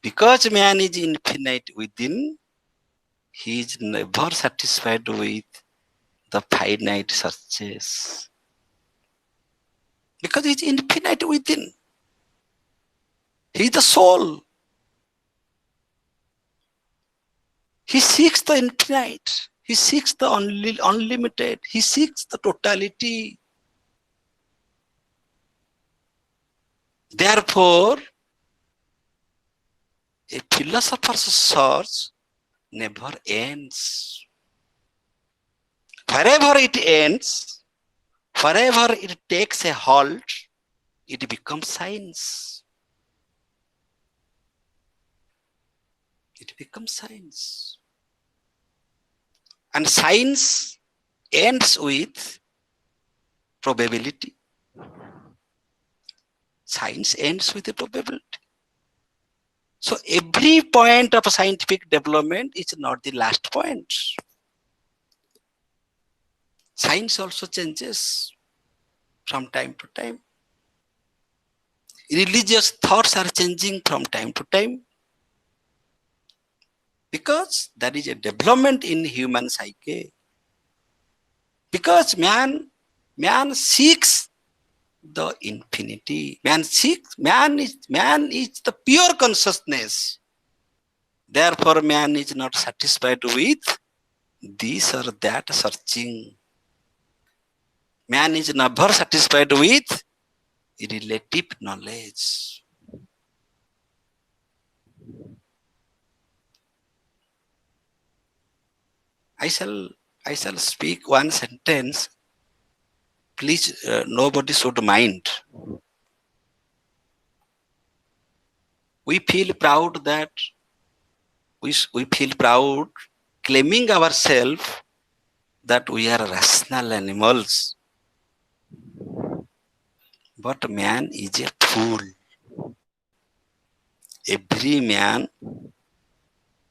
Because man is infinite within, he is never satisfied with the finite searches. Because he is infinite within. He is the soul. He seeks the infinite. He seeks the unlimited. He seeks the totality. Therefore, a philosopher's search never ends. Wherever it ends, wherever it takes a halt, it becomes science. It becomes science. And science ends with probability. Science ends with a probability. So every point of scientific development is not the last point. Science also changes from time to time. Religious thoughts are changing from time to time. Because there is a development in human psyche. Because man seeks the infinity. Man is the pure consciousness. Therefore, man is not satisfied with this or that searching. Man is never satisfied with relative knowledge. I shall speak one sentence. Please, nobody should mind. We feel proud that we feel proud claiming ourselves that we are rational animals. But man is a fool. Every man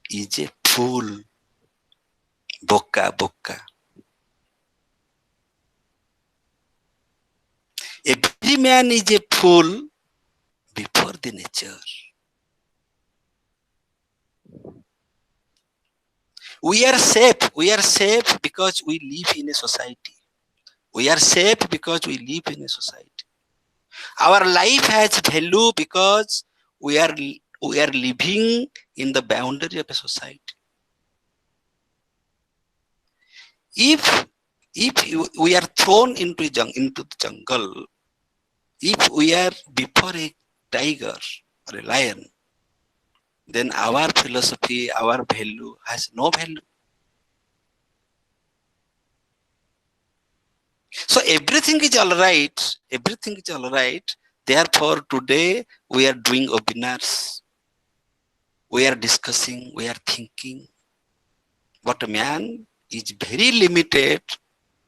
is a fool. Boca. Every man is a fool before the nature. We are safe because we live in a society. We are safe because we live in a society. Our life has value because we are living in the boundary of a society. If we are thrown into the jungle, if we are before a tiger or a lion, then our philosophy, our value has no value. So everything is all right. Everything is all right. Therefore, today we are doing webinars. We are discussing, we are thinking. But man is very limited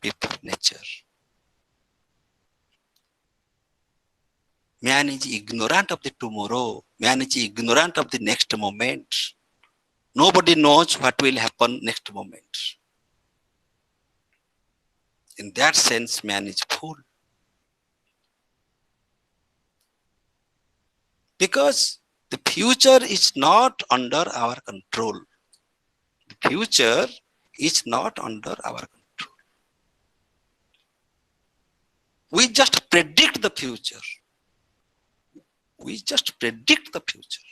with nature. Man is ignorant of the tomorrow. Man is ignorant of the next moment. Nobody knows what will happen next moment. In that sense, man is fool. Because the future is not under our control. The future is not under our control. We just predict the future. We just predict the future.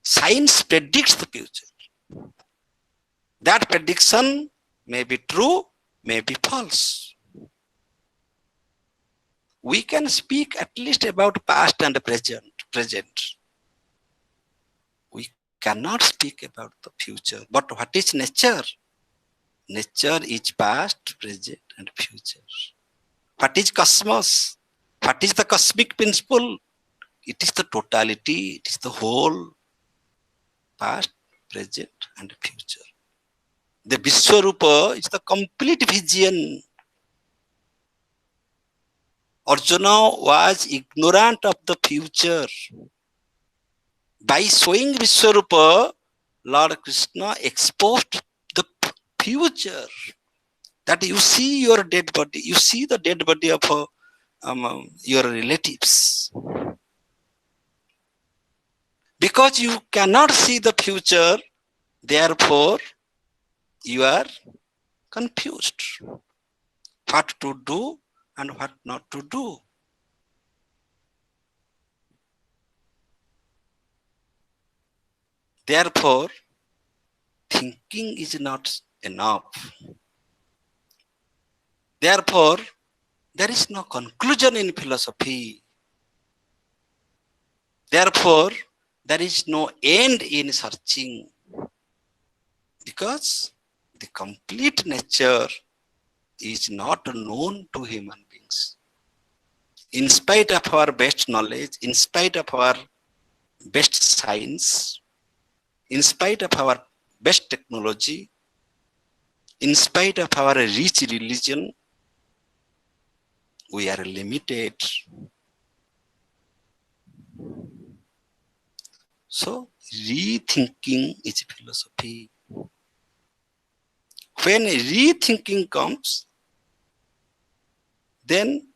Science predicts the future. That prediction may be true, may be false. We can speak at least about past and present. We cannot speak about the future. But what is nature? Nature is past, present, and future. What is cosmos? What is the cosmic principle? It is the totality, it is the whole, past, present, and future. The Vishwarupa is the complete vision. Arjuna was ignorant of the future. By showing Vishwarupa, Lord Krishna exposed the future. That you see your dead body, you see the dead body of your relatives. Because you cannot see the future, therefore you are confused. What to do and what not to do. Therefore, thinking is not enough. Therefore, there is no conclusion in philosophy. Therefore, there is no end in searching. Because the complete nature is not known to human beings. In spite of our best knowledge, in spite of our best science, in spite of our best technology, in spite of our rich religion, we are limited. So, rethinking is philosophy. When rethinking comes, then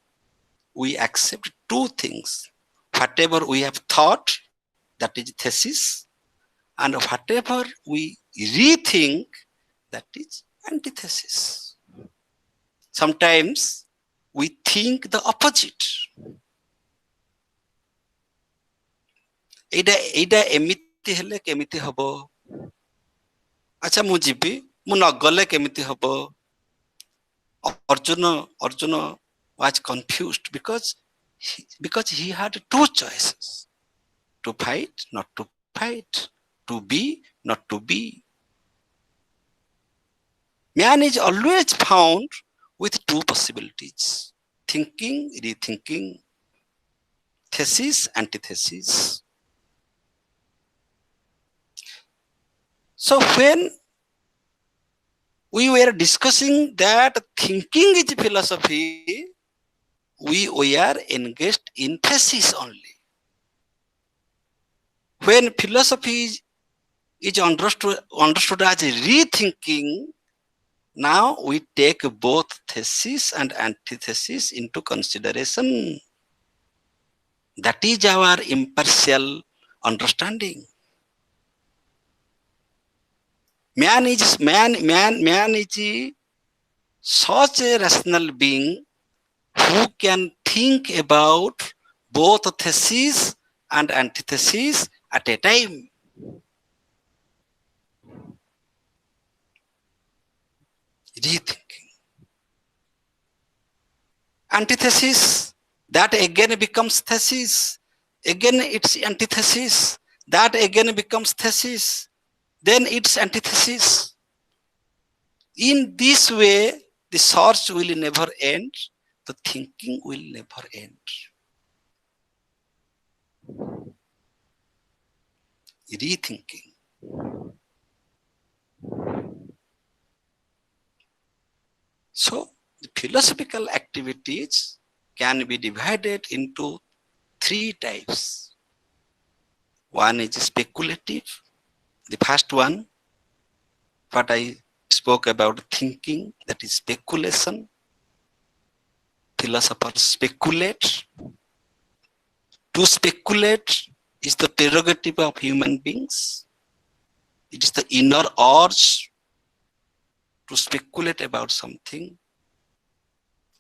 we accept two things. Whatever we have thought, that is thesis, and whatever we rethink, that is antithesis. Sometimes we think the opposite. एटा एमिति हेले केमिति हबो अच्छा मु GB मु न गले केमिति हबो Arjuna was confused because he had two choices: to fight, not to fight, to be, not to be. Man is always found with two possibilities: thinking, rethinking, thesis, antithesis. So when we were discussing that thinking is philosophy, we were engaged in thesis only. When philosophy is understood as rethinking, now we take both thesis and antithesis into consideration. That is our impartial understanding. Man is such a rational being who can think about both thesis and antithesis at a time. Rethinking. Antithesis, that again becomes thesis. Again it's antithesis. That again becomes thesis. Then it's antithesis. In this way, the search will never end. The thinking will never end. Rethinking. So, the philosophical activities can be divided into three types. One is speculative. The first one, what I spoke about thinking, that is speculation. Philosophers speculate. To speculate is the prerogative of human beings. It is the inner urge to speculate about something,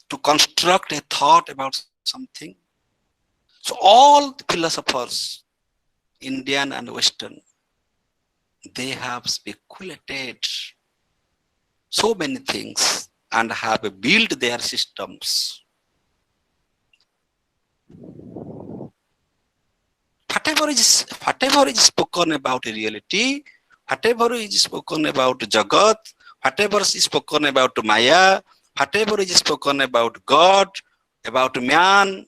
to construct a thought about something. So all the philosophers, Indian and Western, they have speculated so many things and have built their systems. Whatever is spoken about reality, whatever is spoken about Jagat, whatever is spoken about Maya, whatever is spoken about God, about man,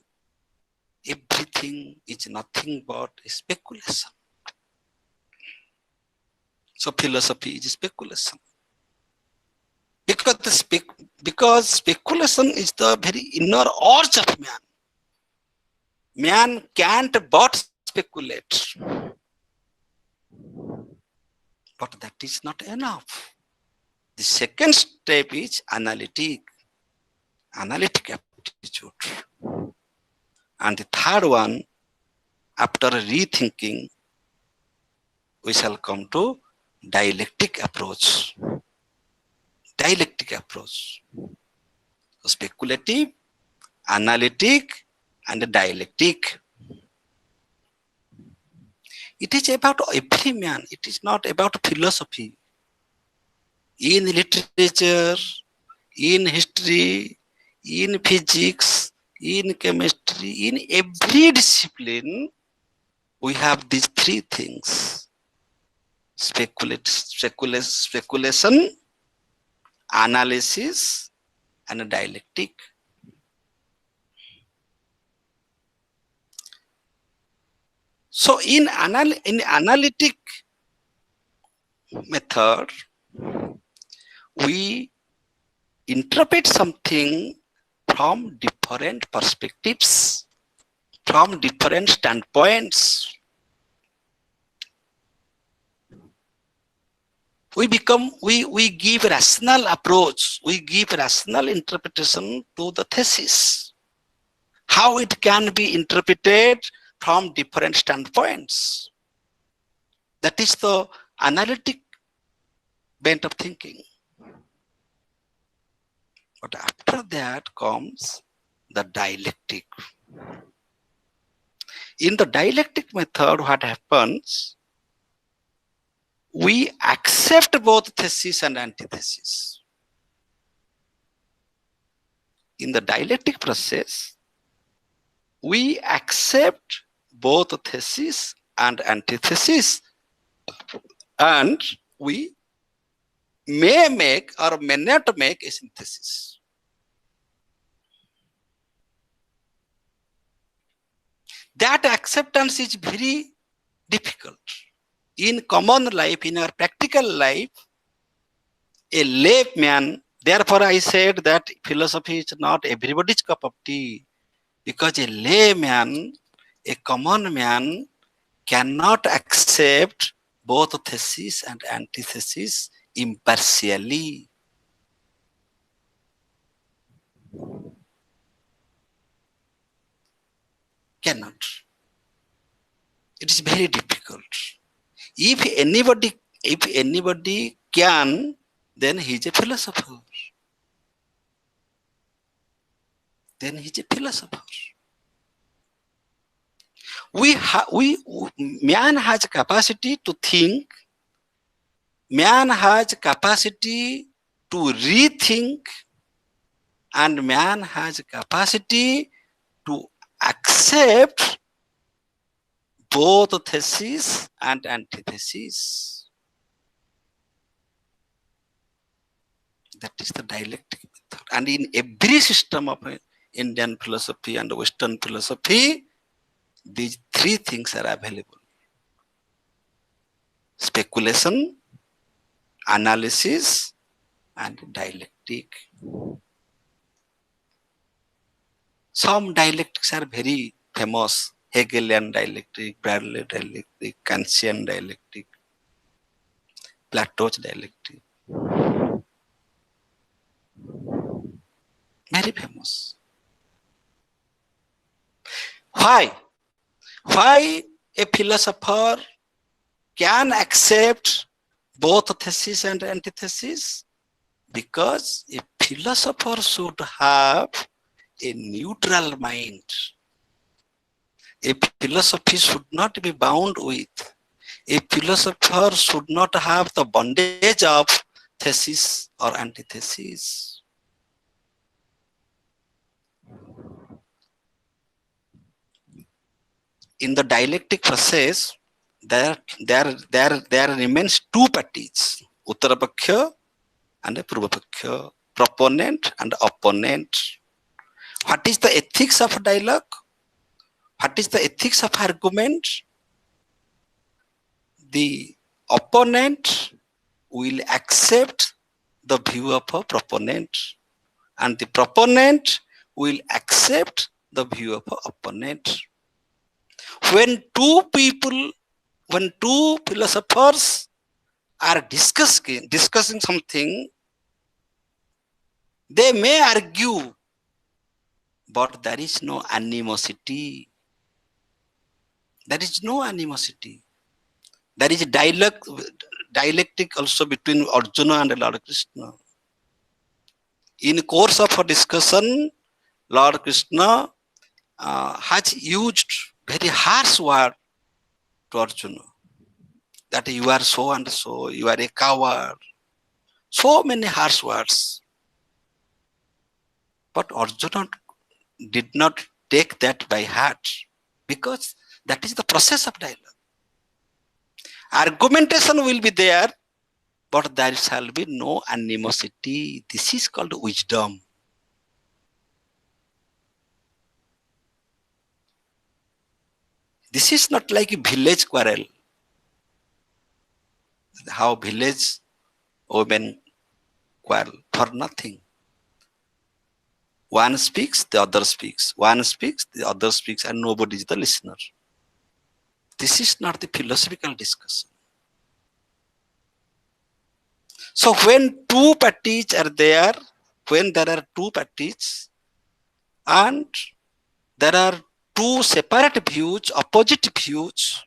everything is nothing but a speculation. So philosophy is speculation. Because speculation is the very inner urge of man. Man can't but speculate. But that is not enough. The second step is analytic aptitude. And the third one, after rethinking, we shall come to dialectic approach. So speculative, analytic, and dialectic. It is about every man. It is not about philosophy. In literature, in history, in physics, in chemistry, in every discipline, we have these three things: speculation, analysis, and dialectic. So in analytic method, we interpret something from different perspectives, from different standpoints. We give rational approach, we give rational interpretation to the thesis. How it can be interpreted from different standpoints. That is the analytic bent of thinking. But after that comes the dialectic. In the dialectic method, what happens? We accept both thesis and antithesis. In the dialectic process, we accept both thesis and antithesis, and we may make or may not make a synthesis. That acceptance is very difficult. In common life, in our practical life, a layman, therefore I said that philosophy is not everybody's cup of tea, because a layman, a common man, cannot accept both thesis and antithesis impartially. Cannot. It is very difficult. If anybody can, then he is a philosopher. Man has capacity to think. Man has capacity to rethink, and man has capacity to accept both thesis and antithesis. That is the dialectic method. And in every system of Indian philosophy and Western philosophy, these three things are available: speculation, analysis, and dialectic. Some dialectics are very famous. Hegelian dialectic, Bradley dialectic, Kantian dialectic, Plato's dialectic. Very famous. Why? Why a philosopher can accept both thesis and antithesis? Because a philosopher should have a neutral mind. A philosophy should not be bound with. A philosopher should not have the bondage of thesis or antithesis. In the dialectic process, there remains two parties, Uttarapaksha and Purvapaksha, proponent and opponent. What is the ethics of dialogue? What is the ethics of argument? The opponent will accept the view of a proponent, and the proponent will accept the view of an opponent. When two philosophers are discussing something, they may argue, but there is no animosity. There is no animosity. There is dialectic also between Arjuna and Lord Krishna. In course of a discussion, Lord Krishna has used very harsh word to Arjuna. That you are so and so, you are a coward. So many harsh words. But Arjuna did not take that by heart, because that is the process of dialogue. Argumentation will be there, but there shall be no animosity. This is called wisdom. This is not like a village quarrel. How village women quarrel for nothing. One speaks, the other speaks. One speaks, the other speaks, and nobody is the listener. This is not the philosophical discussion. So when two parties are there, when there are two parties, and there are two separate views, opposite views,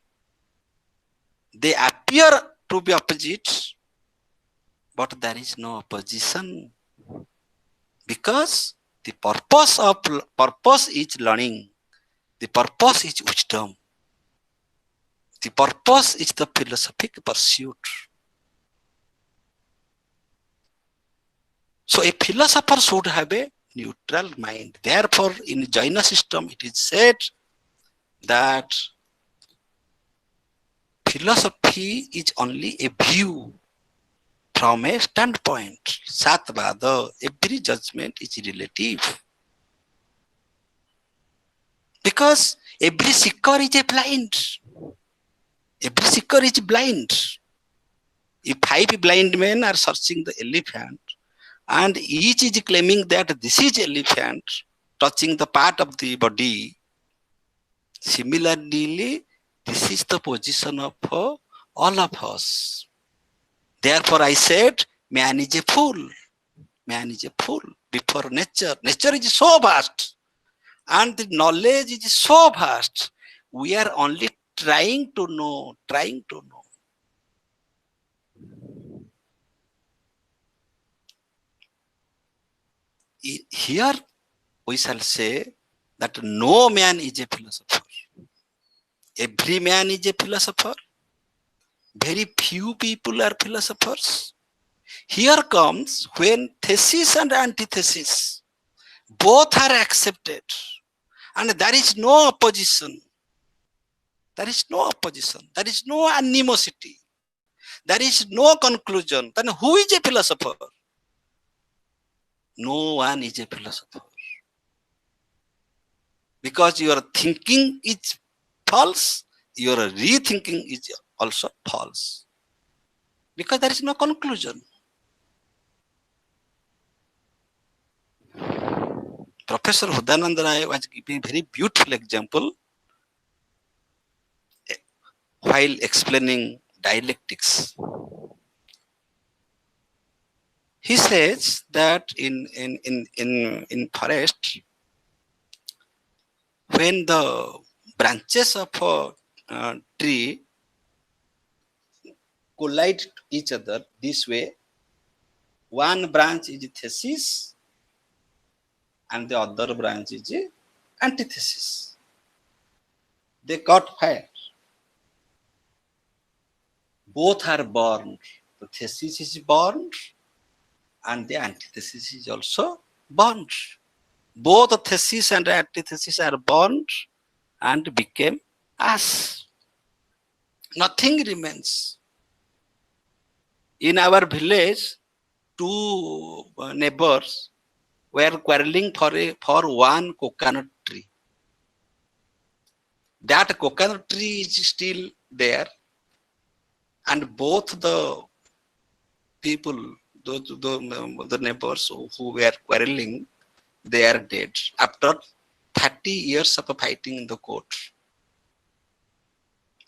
they appear to be opposite, but there is no opposition, because the purpose is learning. The purpose is wisdom. The purpose is the philosophic pursuit. So a philosopher should have a neutral mind. Therefore, in Jaina system, it is said that philosophy is only a view from a standpoint. Satvada, every judgment is relative. Because every seeker is a blind. Every seeker is blind. If 5 blind men are searching the elephant, and each is claiming that this is elephant, touching the part of the body, similarly, this is the position of all of us. Therefore, I said, man is a fool. Man is a fool before nature. Nature is so vast, and the knowledge is so vast. We are only trying to know. Here we shall say that no man is a philosopher. Every man is a philosopher. Very few people are philosophers. Here comes when thesis and antithesis both are accepted, and there is no opposition. There is no opposition. There is no animosity. There is no conclusion. Then who is a philosopher? No one is a philosopher. Because your thinking is false, your rethinking is also false. Because there is no conclusion. Professor Hudanand Rai was giving a very beautiful example while explaining dialectics. He says that in forest, when the branches of a tree collide to each other this way, one branch is thesis and the other branch is antithesis. They got fire. Both are burned. The thesis is burned and the antithesis is also burned. Both the thesis and antithesis are burned and became ash. Nothing remains. In our village, two neighbors were quarreling for one coconut tree. That coconut tree is still there, and both the people, the neighbors who were quarreling, they are dead after 30 years of fighting in the court.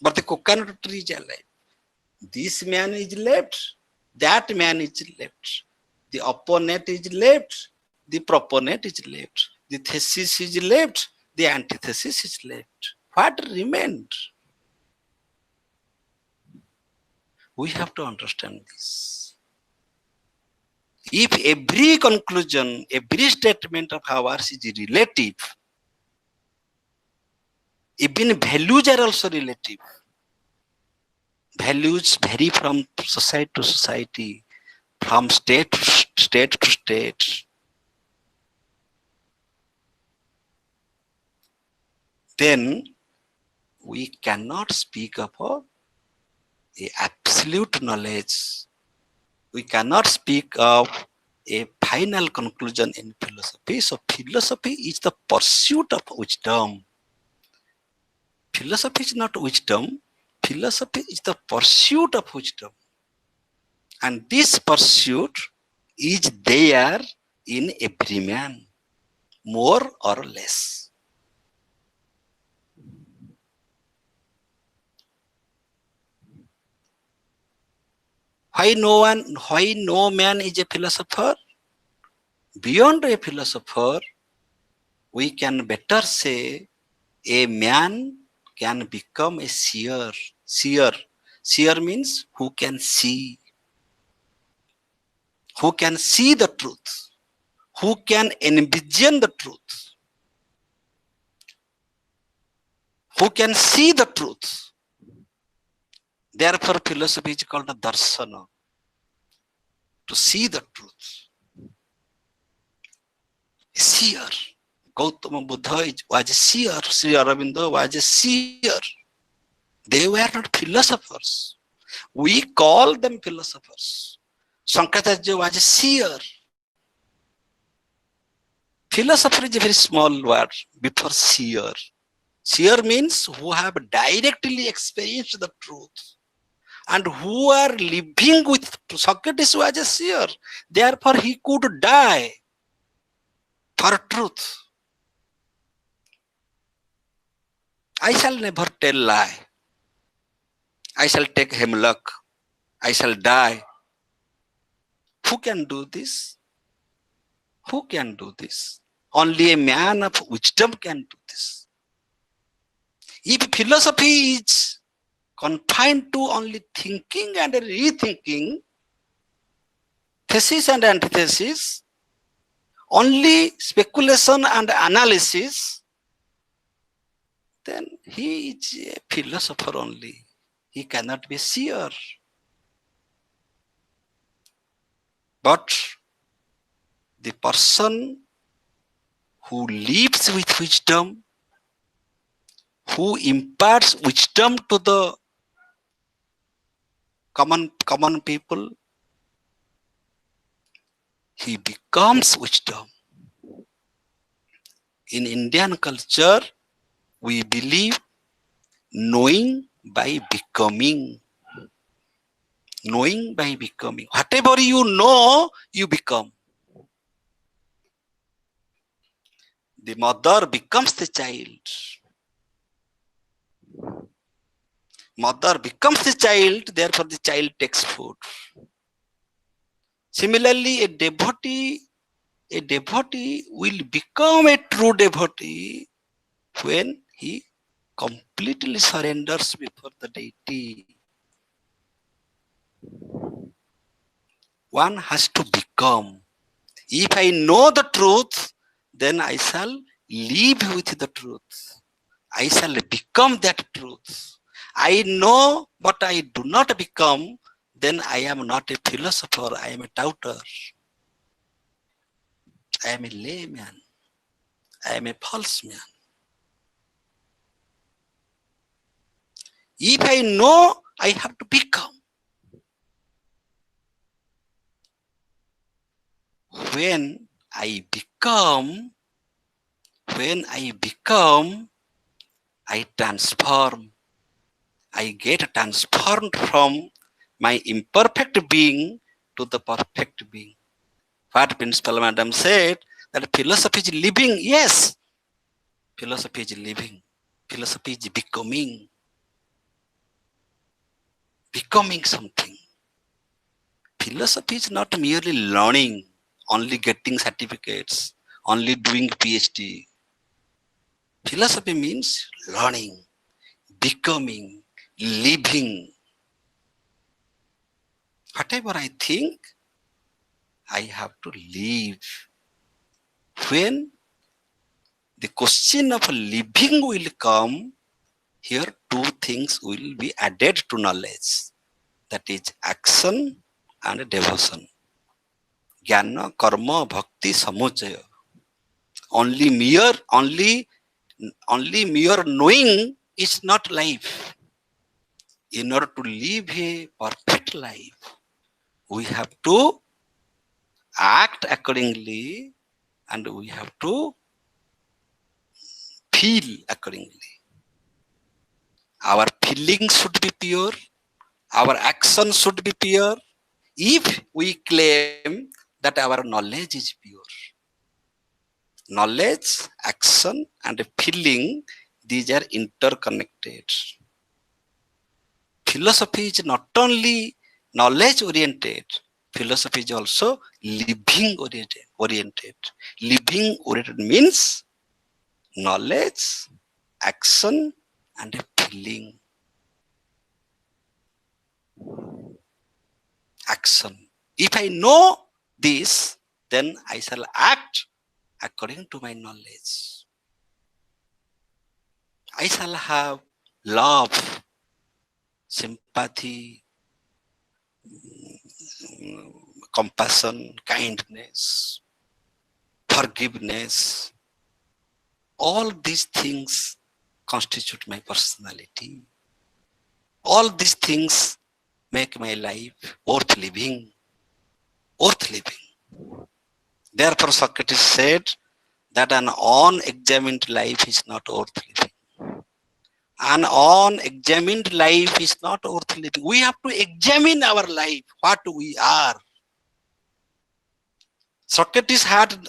But the coconut tree is alive. This man is left, that man is left. The opponent is left, the proponent is left. The thesis is left, the antithesis is left. What remained? We have to understand this. If every conclusion, every statement of ours is relative, even values are also relative. Values vary from society to society, from state to state. Then we cannot speak of a absolute knowledge. We cannot speak of a final conclusion in philosophy. So philosophy is the pursuit of wisdom. Philosophy is not wisdom. Philosophy is the pursuit of wisdom. And this pursuit is there in every man, more or less. Why no man is a philosopher? Beyond a philosopher, we can better say a man can become a seer. Seer means who can see. Who can see the truth. Who can envision the truth. Who can see the truth. Therefore, philosophy is called a darsana, to see the truth. A seer. Gautama Buddha was a seer. Sri Aurobindo was a seer. They were not philosophers. We call them philosophers. Sankaracharya was a seer. Philosopher is a very small word before seer. Seer means who have directly experienced the truth and who are living with. Socrates was a seer. Therefore, he could die for truth. I shall never tell lie. I shall take hemlock. I shall die. Who can do this? Who can do this? Only a man of wisdom can do this. If philosophy is confined to only thinking and rethinking, thesis and antithesis, only speculation and analysis, then he is a philosopher only. He cannot be a seer. But the person who lives with wisdom, who imparts wisdom to the common people, he becomes wisdom. In Indian culture, we believe knowing by becoming. Knowing by becoming. Whatever you know, you become. the mother becomes the child. Mother becomes the child, therefore the child takes food. Similarly, a devotee will become a true devotee when he completely surrenders before the deity. One has to become. If I know the truth, then I shall live with the truth. I shall become that truth. I know, but I do not become, then I am not a philosopher, I am a doubter. I am a layman. I am a false man. If I know, I have to become. When I become, I transform. I get transformed from my imperfect being to the perfect being. What Principal Madam said, that philosophy is living. Yes, philosophy is living. Philosophy is becoming. Becoming something. Philosophy is not merely learning, only getting certificates, only doing PhD. Philosophy means learning, becoming, living. Whatever I think, I have to live. When the question of living will come, here two things will be added to knowledge. That is action and devotion. Jnana, karma, bhakti, samuchaya. Only mere knowing is not life. In order to live a perfect life, we have to act accordingly and we have to feel accordingly. Our feelings should be pure. Our actions should be pure. If we claim that our knowledge is pure. Knowledge, action, and feeling, these are interconnected. Philosophy is not only knowledge oriented, philosophy is also living oriented. Living oriented means knowledge, action, and feeling. Action. If I know this, then I shall act according to my knowledge. I shall have love, sympathy, compassion, kindness, forgiveness. All these things constitute my personality. All these things make my life worth living. Worth living. Therefore, Socrates said that an unexamined life is not worth living. An unexamined life is not worth living. We have to examine our life, what we are. Socrates had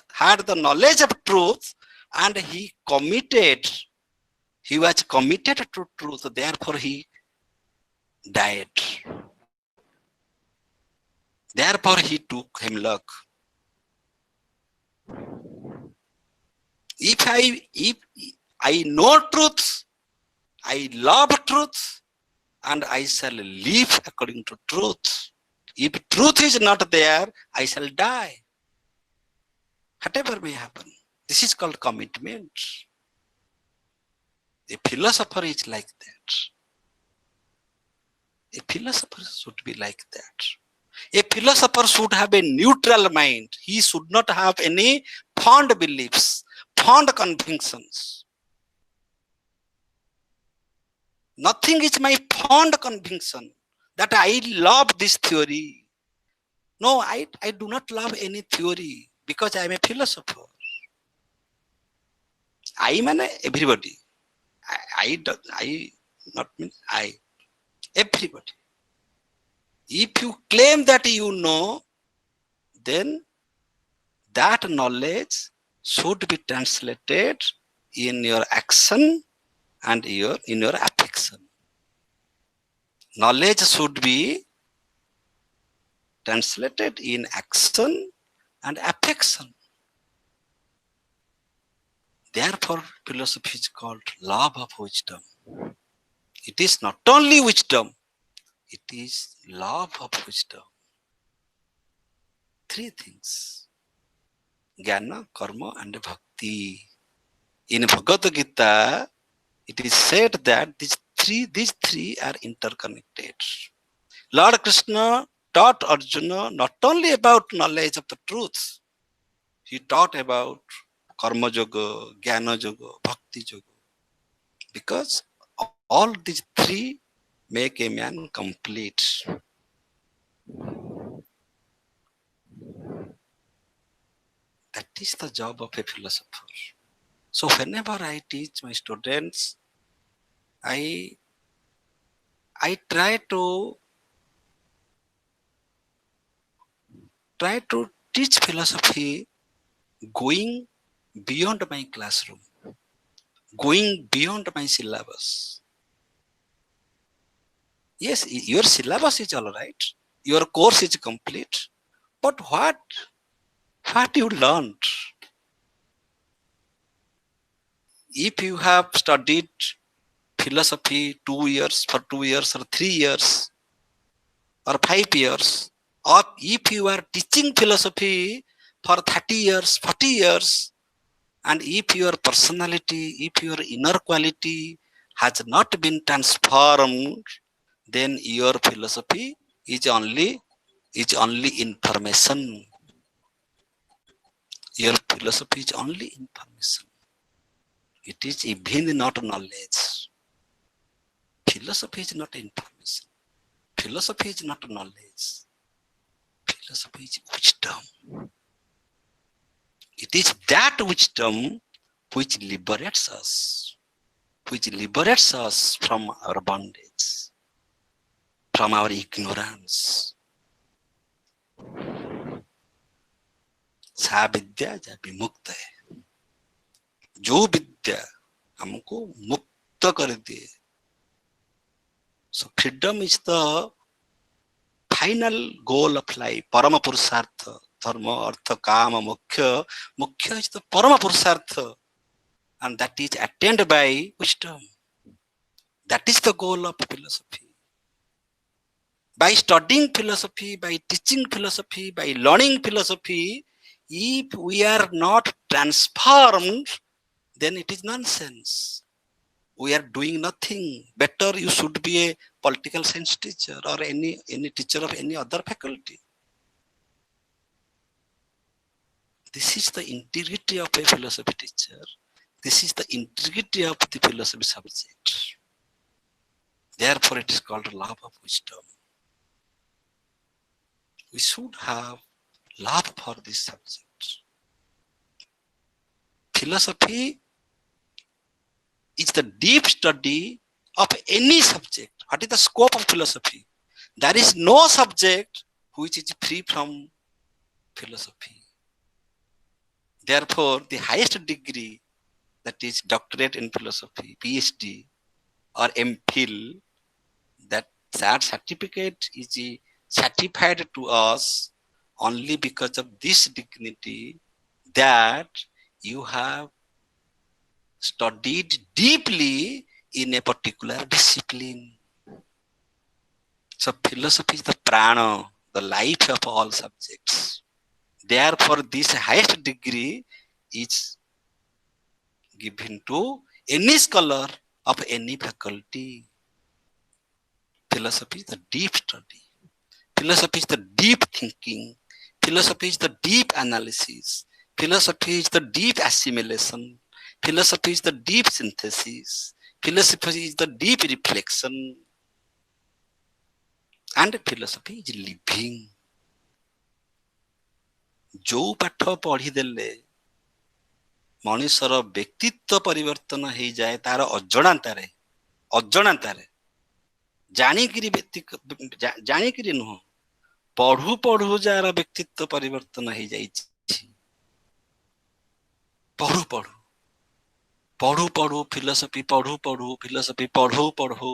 the knowledge of truth and he was committed to truth, therefore he died. Therefore he took hemlock. If I know truth, I love truth, and I shall live according to truth. If truth is not there, I shall die. Whatever may happen. This is called commitment. A philosopher is like that. A philosopher should be like that. A philosopher should have a neutral mind. He should not have any fond beliefs, fond convictions. Nothing is my fond conviction that I love this theory. No, I do not love any theory because I am a philosopher. I mean everybody. I not mean I. Everybody. If you claim that you know, then that knowledge should be translated in your action and in your affection. Knowledge should be translated in action and affection. Therefore, philosophy is called love of wisdom. It is not only wisdom, it is love of wisdom. Three things: Jnana, Karma, and Bhakti. In Bhagavad Gita, it is said that these three are interconnected. Lord Krishna taught Arjuna not only about knowledge of the truth, he taught about Karma Yoga, Jnana Yoga, Bhakti Yoga. Because all these three make a man complete. That is the job of a philosopher. So whenever I teach my students, I try to teach philosophy going beyond my classroom, going beyond my syllabus. Yes, your syllabus is all right, your course is complete, but what you learned? If you have studied philosophy 2 years, for 2 years or 3 years or 5 years, or if you are teaching philosophy for 30 years, 40 years, and if your personality, if your inner quality has not been transformed, then your philosophy is only information. Your philosophy is only information. It is even not knowledge. Philosophy is not information. Philosophy is not knowledge. Philosophy is wisdom. It is that wisdom which liberates us from our bondage, from our ignorance. सा विद्या जो विमुक्त है, जो विद्या हमको मुक्त कर दे. So freedom is the final goal of life. Parama Purusartha, Dharma, Artha, Kama, Moksha. Moksha is the Parama Purusartha, and that is attained by wisdom. That is the goal of philosophy. By studying philosophy, by teaching philosophy, by learning philosophy, if we are not transformed, then it is nonsense. We are doing nothing. Better you should be a political science teacher or any teacher of any other faculty. This is the integrity of a philosophy teacher. This is the integrity of the philosophy subject. Therefore, it is called love of wisdom. We should have love for this subject. Philosophy is the deep study of any subject. What is the scope of philosophy? There is no subject which is free from philosophy. Therefore, the highest degree, that is doctorate in philosophy, PhD or MPhil, that certificate is certified to us only because of this dignity, that you have studied deeply in a particular discipline. So philosophy is the prana, the life of all subjects. Therefore, this highest degree is given to any scholar of any faculty. Philosophy is the deep study. Philosophy is the deep thinking. Philosophy is the deep analysis. Philosophy is the deep assimilation. Philosophy is the deep synthesis. Philosophy is the deep reflection. And philosophy is living. जो पाठ पढ़ी देले मनुष्यर व्यक्तित्व परिवर्तन हो जाए तार अजणातारे जानिकी नुह पढ़ू पढ़ू जार व्यक्तित्व परिवर्तन हो जाए. पढ़ू पढ़ू पढ़ू पढ़ू फिलोसफी पढ़ू पढ़ू फिलोसफी पढ़ू पढ़ू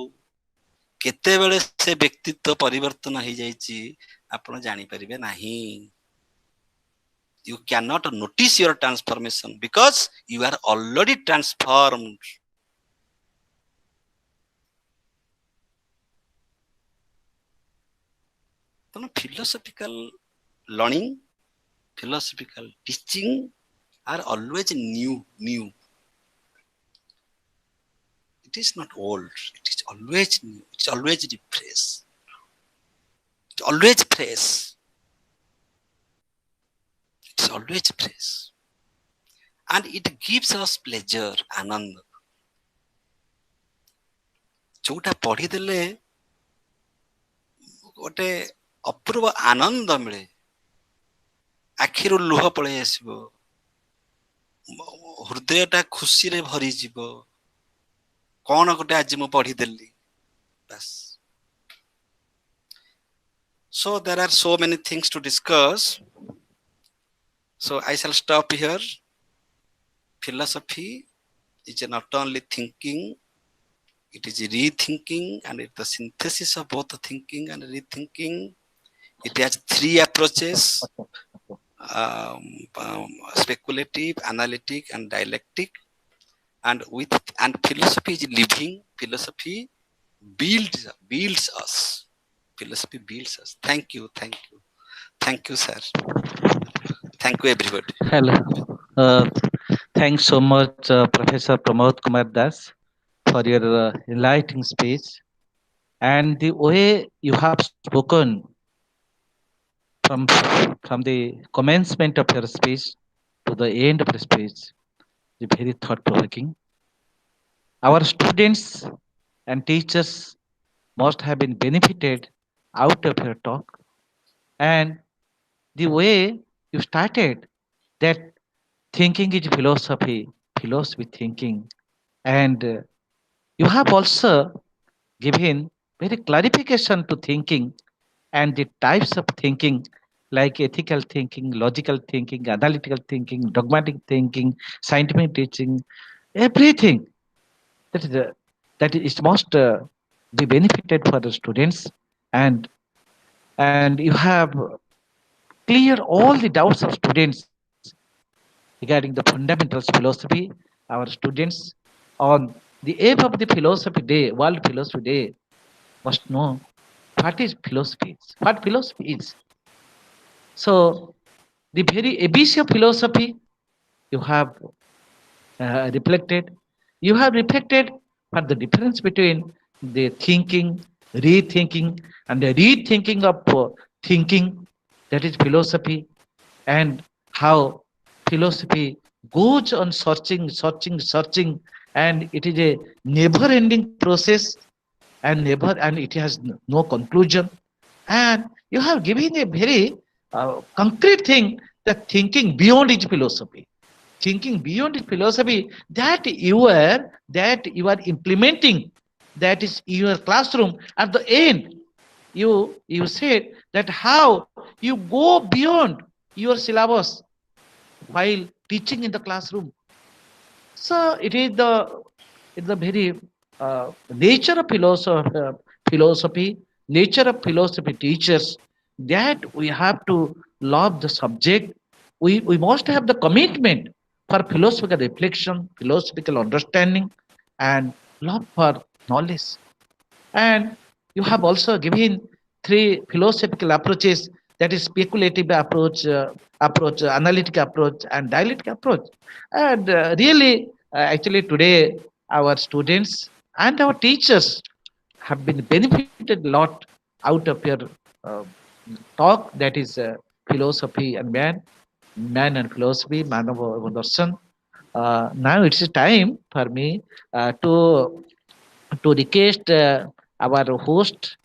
केते बेले से व्यक्तित्व परिवर्तन हो जाइछि आपण जानि परिबे नाही. You cannot notice your transformation because you are already transformed. So philosophical learning, philosophical teaching are always new. It is not old. It is always new. It is always fresh. It's always fresh. It's always fresh. And it gives us pleasure, anand. जोटा पढ़ी देले गोटे अपूर्व आनंद मिले आखिरु लुह पळे आसीबो हृदयटा खुशी रे भरी जीवो कोन गोटे आज मु पढ़ी देली बस. So there are so many things to discuss. So I shall stop here. Philosophy is not only thinking, it is rethinking, and it's the synthesis of both thinking and rethinking. It has three approaches: speculative, analytic, and dialectic. And philosophy is living. Philosophy builds us. Philosophy builds us. Thank you, sir. Thank you, everybody. Hello. Thanks so much, Professor Pramod Kumar Das, for your enlightening speech and the way you have spoken from the commencement of your speech to the end of the speech is very thought-provoking. Our students and teachers must have been benefited out of your talk, and the way you started that thinking is philosophy thinking, and you have also given very clarification to thinking and the types of thinking like ethical thinking, logical thinking, analytical thinking, dogmatic thinking, scientific teaching, everything that is must be benefited for the students, and you have clear all the doubts of students regarding the fundamentals philosophy. Our students on the eve of the philosophy day, World Philosophy Day, must know what is philosophy, what philosophy is. So the very ABC of philosophy you have reflected. You have reflected what the difference between the thinking, rethinking, and the rethinking of thinking, that is philosophy, and how philosophy goes on searching, and it is a never-ending process, and it has no conclusion. And you have given a very concrete thing, that thinking beyond is philosophy. Thinking beyond is philosophy that you are implementing, that is your classroom. At the end, you said that how you go beyond your syllabus while teaching in the classroom. So it is the very nature of philosophy, nature of philosophy teachers, that we have to love the subject. We must have the commitment for philosophical reflection, philosophical understanding, and love for knowledge. And you have also given three philosophical approaches, that is speculative approach, analytic approach, and dialectic approach. And really, actually today, our students and our teachers have been benefited a lot out of your talk, that is philosophy and man and philosophy, Manava Darshan. Now it's time for me to request our host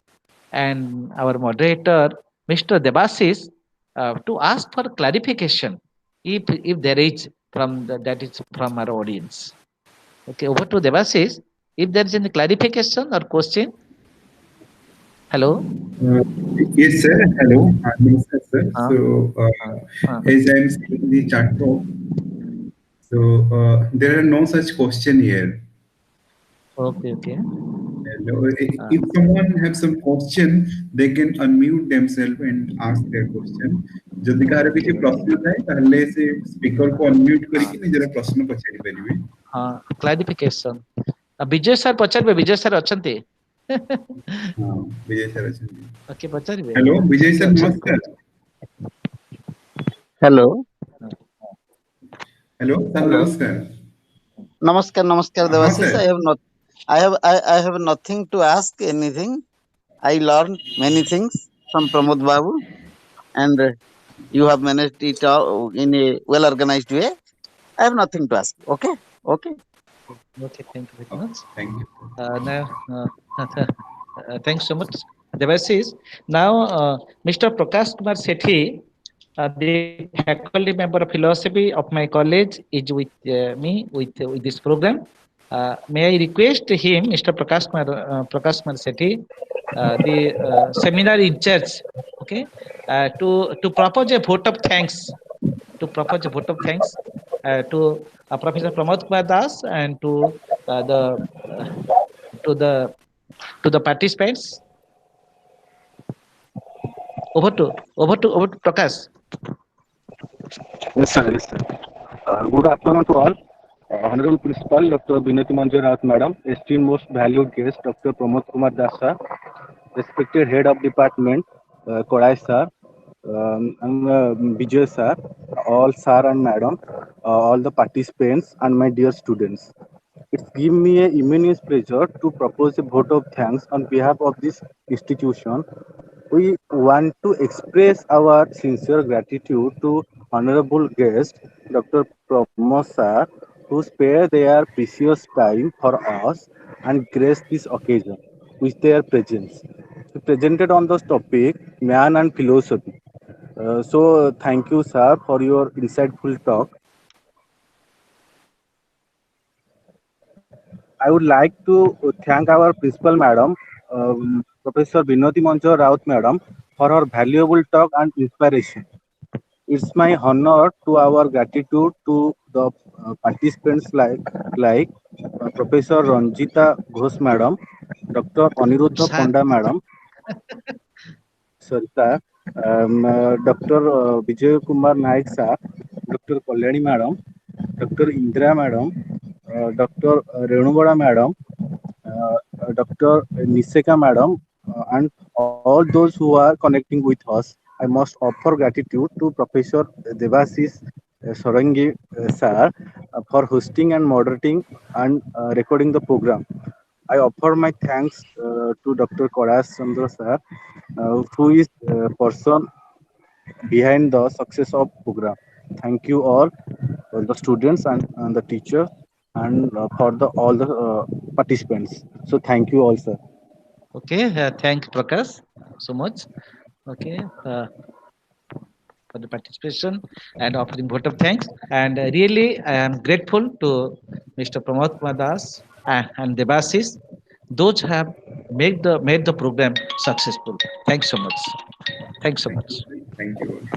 and our moderator, Mr. Debasis, to ask for clarification, if there is that is from our audience. Okay, over to Debasis. If there is any clarification or question. Hello. Yes, sir. Hello. Namaskar, sir. So, as I am seeing the chat box, So there are no such question here. Okay, okay. No, if someone has some question, they can unmute themselves and ask their question. ଯଦି କାହାର କିଛି ପ୍ରଶ୍ନ ଥାଏ ତାହେଲେ ସେ speaker କୁ ଅନମ୍ୟୁଟ କରିକି ନିଜର ପ୍ରଶ୍ନ ପଚାରି ପାରିବେ। Clarification. विजय सर पचारबे, विजय सर अछंती। हाँ, विजय सर अछंती। ओके, पचारबे। हेलो विजय सर, नमस्कार। हेलो हेलो सर, नमस्कार। नमस्कार नमस्कार हाँ, Debashish. sir. I have nothing to ask anything. I learned many things from Pramod Babu, and you have managed it all in a well organized way. I have nothing to ask. Okay. Okay, thank you very much. Thank you. Now, thanks so much, Devashish. Now, Mr. Prakash Kumar Sethi, the faculty member of philosophy of my college, is with me with this program. May I request him, Mr. Prakash Kumar Sethi, the seminar in church, okay, to propose a vote of thanks, to Professor Pramod Kumar Das and to the participants. Over to Prakash. Yes, sir. Yes, sir. Good afternoon to all. Honorable Principal Dr. Binati Manjay Raut Madam, esteemed most valued guest Dr. Pramod Kumar Das sir, respected Head of Department Kodai sir, and Vijay sir, all sir and madam, all the participants and my dear students. It's given me an immense pleasure to propose a vote of thanks on behalf of this institution. We want to express our sincere gratitude to honorable guest Dr. Pramod sir, who spare their precious time for us and grace this occasion with their presence. He presented on this topic, man and philosophy. So thank you, sir, for your insightful talk. I would like to thank our principal madam, Professor Binati Manjay Raut madam, for her valuable talk and inspiration. It's my honor to our gratitude to the participants like Professor Ranjita Ghosh madam, Dr. Aniruddha Sir. Panda madam, sorry sir, Dr. Vijay Kumar Naik sir, Dr. Kalyani madam, Dr. Indra madam, Dr. Renugada madam, Dr. Niseka madam, and all those who are connecting with us. I must offer gratitude to Professor Devashish Sarangi sir for hosting and moderating and recording the program. I offer my thanks to Dr. Koras Chandra sir, who is person behind the success of program. Thank you all, the students and the teachers, and for the all the participants. So thank you all, sir. Okay, thank you, Prakash, so much. Okay, for the participation and offering vote of thanks. And really, I am grateful to Mr. Pramod Kumar Das and Devashish, those have made the program successful. Thanks so much. Thanks so much. Thank you.